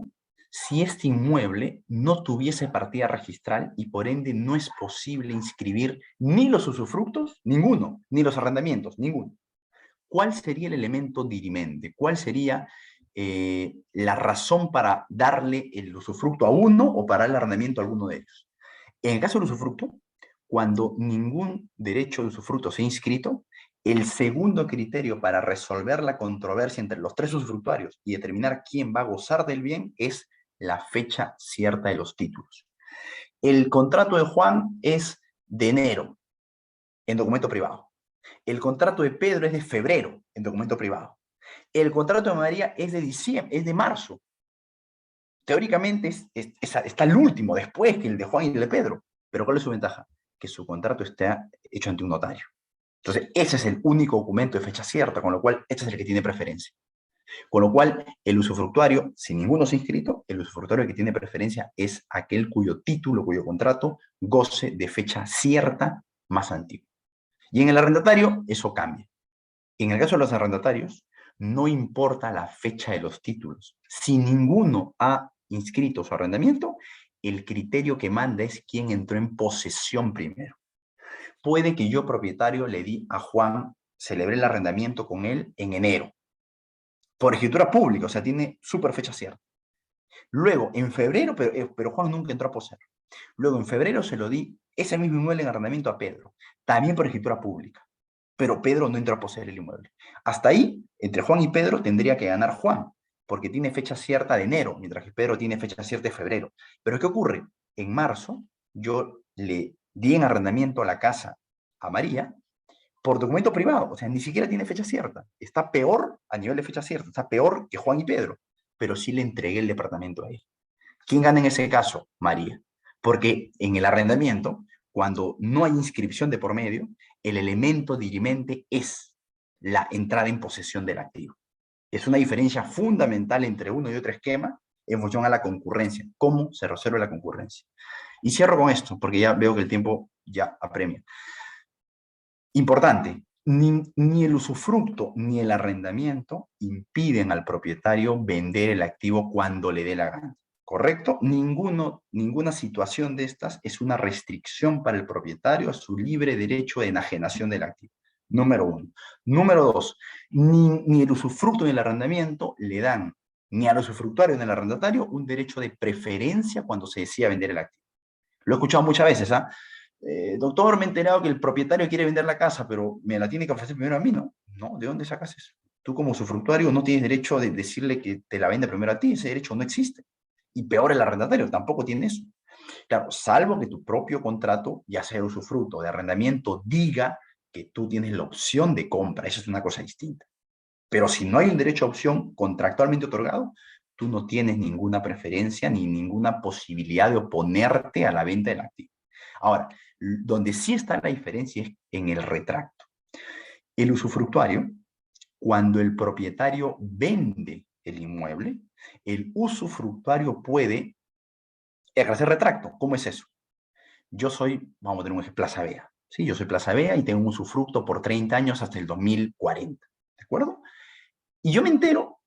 si este inmueble no tuviese partida registral y por ende no es posible inscribir ni los usufructos, ninguno, ni los arrendamientos, ninguno? ¿Cuál sería el elemento dirimente? ¿Cuál sería la razón para darle el usufructo a uno o para el arrendamiento a alguno de ellos? En el caso del usufructo, cuando ningún derecho de usufructo se ha inscrito, el segundo criterio para resolver la controversia entre los tres usufructuarios y determinar quién va a gozar del bien es la fecha cierta de los títulos. El contrato de Juan es de enero, en documento privado. El contrato de Pedro es de febrero, en documento privado. El contrato de María es de diciembre, es de marzo. Teóricamente está el último, después que el de Juan y el de Pedro. Pero ¿cuál es su ventaja? Que su contrato está hecho ante un notario. Entonces, ese es el único documento de fecha cierta, con lo cual este es el que tiene preferencia. Con lo cual, el usufructuario, si ninguno se ha inscrito, el usufructuario que tiene preferencia es aquel cuyo título, cuyo contrato, goce de fecha cierta más antigua. Y en el arrendatario, eso cambia. En el caso de los arrendatarios, no importa la fecha de los títulos. Si ninguno ha inscrito su arrendamiento, el criterio que manda es quién entró en posesión primero. Puede que yo, propietario, le di a Juan, celebré el arrendamiento con él en enero, por escritura pública, o sea, tiene súper fecha cierta. Luego, en febrero, pero Juan nunca entró a poseer. Luego, en febrero se lo di ese mismo inmueble en arrendamiento a Pedro, también por escritura pública. Pero Pedro no entró a poseer el inmueble. Hasta ahí, entre Juan y Pedro tendría que ganar Juan, porque tiene fecha cierta de enero, mientras que Pedro tiene fecha cierta de febrero. Pero ¿qué ocurre? En marzo, yo le di en arrendamiento la casa a María por documento privado, o sea, ni siquiera tiene fecha cierta. Está peor a nivel de fecha cierta, está peor que Juan y Pedro, pero sí le entregué el departamento a él. ¿Quién gana en ese caso? María. Porque en el arrendamiento, cuando no hay inscripción de por medio, el elemento dirimente es la entrada en posesión del activo. Es una diferencia fundamental entre uno y otro esquema en función a la concurrencia. ¿Cómo se resuelve la concurrencia? Y cierro con esto, porque ya veo que el tiempo ya apremia. Importante, ni el usufructo ni el arrendamiento impiden al propietario vender el activo cuando le dé la gana. ¿Correcto? Ninguna situación de estas es una restricción para el propietario a su libre derecho de enajenación del activo. Número uno. Número dos, ni el usufructo ni el arrendamiento le dan ni al usufructuario ni al arrendatario un derecho de preferencia cuando se decida vender el activo. Lo he escuchado muchas veces, ¿ah? Doctor, me he enterado que el propietario quiere vender la casa, pero me la tiene que ofrecer primero a mí, ¿no? No, ¿de dónde sacas eso? Tú como usufructuario no tienes derecho de decirle que te la vende primero a ti, ese derecho no existe. Y peor el arrendatario, tampoco tiene eso. Claro, salvo que tu propio contrato, ya sea de usufructo o de arrendamiento, diga que tú tienes la opción de compra, eso es una cosa distinta. Pero si no hay un derecho a opción contractualmente otorgado, tú no tienes ninguna preferencia ni ninguna posibilidad de oponerte a la venta del activo. Ahora, donde sí está la diferencia es en el retracto. El usufructuario, cuando el propietario vende el inmueble, el usufructuario puede ejercer retracto. ¿Cómo es eso? Yo soy, vamos a tener un ejemplo, Plaza Vea. ¿Sí? Yo soy Plaza Vea y tengo un usufructo por 30 años hasta el 2040. ¿De acuerdo? Y yo me entero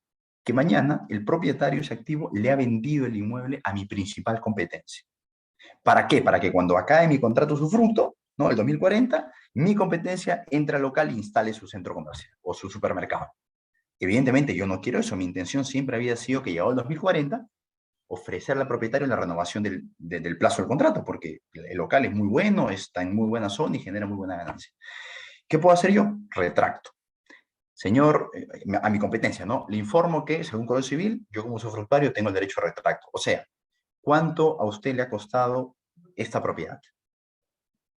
que mañana el propietario de ese activo le ha vendido el inmueble a mi principal competencia. ¿Para qué? Para que cuando acabe mi contrato usufructo, ¿no? El 2040, mi competencia entre al local e instale su centro comercial o su supermercado. Evidentemente yo no quiero eso, mi intención siempre había sido que llegado el 2040, ofrecerle al propietario la renovación del plazo del contrato, porque el local es muy bueno, está en muy buena zona y genera muy buena ganancia. ¿Qué puedo hacer yo? Retracto. señor, a mi competencia, ¿no? Le informo que, según Código Civil, yo como usufructuario tengo el derecho a retracto. O sea, ¿cuánto a usted le ha costado esta propiedad?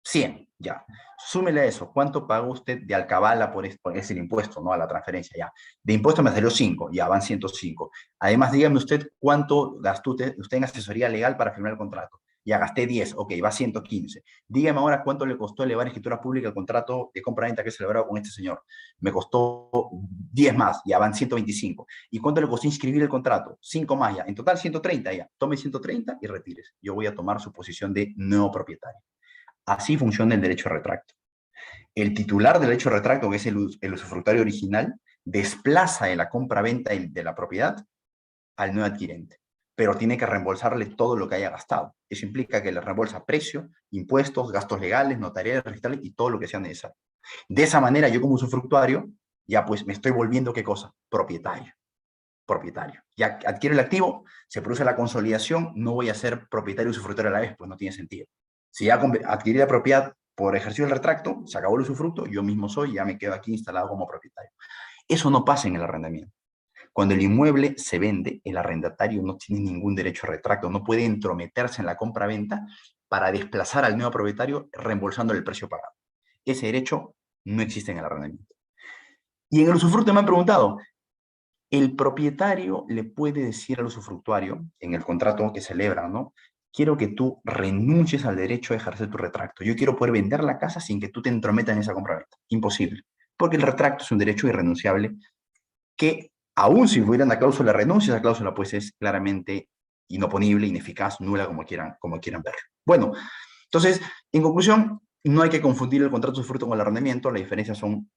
100, ya. Súmele a eso. ¿Cuánto pagó usted de alcabala por ese impuesto, ¿no? A la transferencia, ya. De impuesto me salió 5, ya van 105. Además, dígame usted cuánto gastó usted en asesoría legal para firmar el contrato. Ya gasté 10, ok, va 115. Dígame ahora cuánto le costó elevar en escritura pública el contrato de compra-venta que he celebrado con este señor. Me costó 10 más, ya van 125. ¿Y cuánto le costó inscribir el contrato? 5 más, ya. En total 130, ya. Tome 130 y retires. Yo voy a tomar su posición de nuevo propietario. Así funciona el derecho a retracto. El titular del derecho a retracto, que es el usufructuario original, desplaza de la compra-venta de la propiedad al nuevo adquirente, pero tiene que reembolsarle todo lo que haya gastado. Eso implica que le reembolsa precio, impuestos, gastos legales, notariales, registrales y todo lo que sea necesario. De esa manera, yo como usufructuario, ya pues me estoy volviendo, ¿qué cosa? Propietario. Propietario. Ya adquiero el activo, se produce la consolidación, no voy a ser propietario y usufructuario a la vez, pues no tiene sentido. Si ya adquirí la propiedad por ejercicio del retracto, se acabó el usufructo, yo mismo soy, ya me quedo aquí instalado como propietario. Eso no pasa en el arrendamiento. Cuando el inmueble se vende, el arrendatario no tiene ningún derecho a retracto, no puede entrometerse en la compra-venta para desplazar al nuevo propietario reembolsando el precio pagado. Ese derecho no existe en el arrendamiento. Y en el usufructo me han preguntado, el propietario le puede decir al usufructuario, en el contrato que celebran, ¿no? Quiero que tú renuncies al derecho a ejercer tu retracto. Yo quiero poder vender la casa sin que tú te entrometas en esa compraventa. Imposible. Porque el retracto es un derecho irrenunciable que, aun si hubiera una cláusula de renuncia, esa cláusula pues es claramente inoponible, ineficaz, nula, como quieran verlo. Bueno, entonces, en conclusión, no hay que confundir el contrato de usufructo con el arrendamiento. Las diferencias son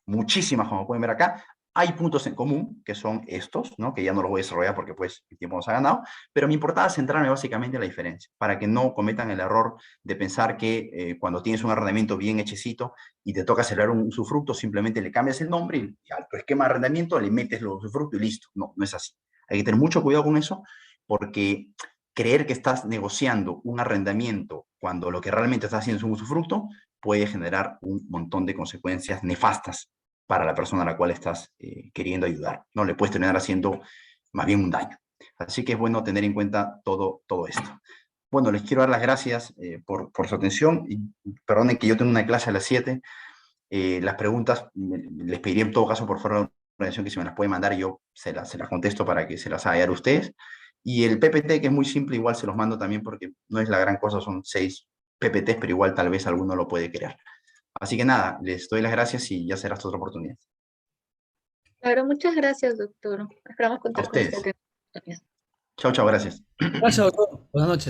muchísimas, como pueden ver acá. Hay puntos en común, que son estos, ¿no? Que ya no los voy a desarrollar porque pues el tiempo nos ha ganado, pero me importaba centrarme básicamente en la diferencia, para que no cometan el error de pensar que cuando tienes un arrendamiento bien hechecito y te toca celebrar un usufructo, simplemente le cambias el nombre y a tu esquema de arrendamiento le metes los usufructos y listo. No, no es así. Hay que tener mucho cuidado con eso, porque creer que estás negociando un arrendamiento cuando lo que realmente estás haciendo es un usufructo puede generar un montón de consecuencias nefastas para la persona a la cual estás queriendo ayudar. No le puedes terminar haciendo más bien un daño. Así que es bueno tener en cuenta todo esto. Bueno, les quiero dar las gracias por su atención. Y perdonen que yo tengo una clase a las 7. Las preguntas les pediría en todo caso por fuera de la organización que si me las puede mandar yo se las contesto para que se las haga llegar a ustedes. Y el PPT, que es muy simple, igual se los mando también porque no es la gran cosa, son 6 PPTs, pero igual tal vez alguno lo puede crear. Así que nada, les doy las gracias y ya será hasta otra oportunidad. Claro, muchas gracias, doctor. Esperamos A contar con usted ustedes. en otra oportunidad. Chao, chao, gracias. Gracias, doctor. Buenas noches.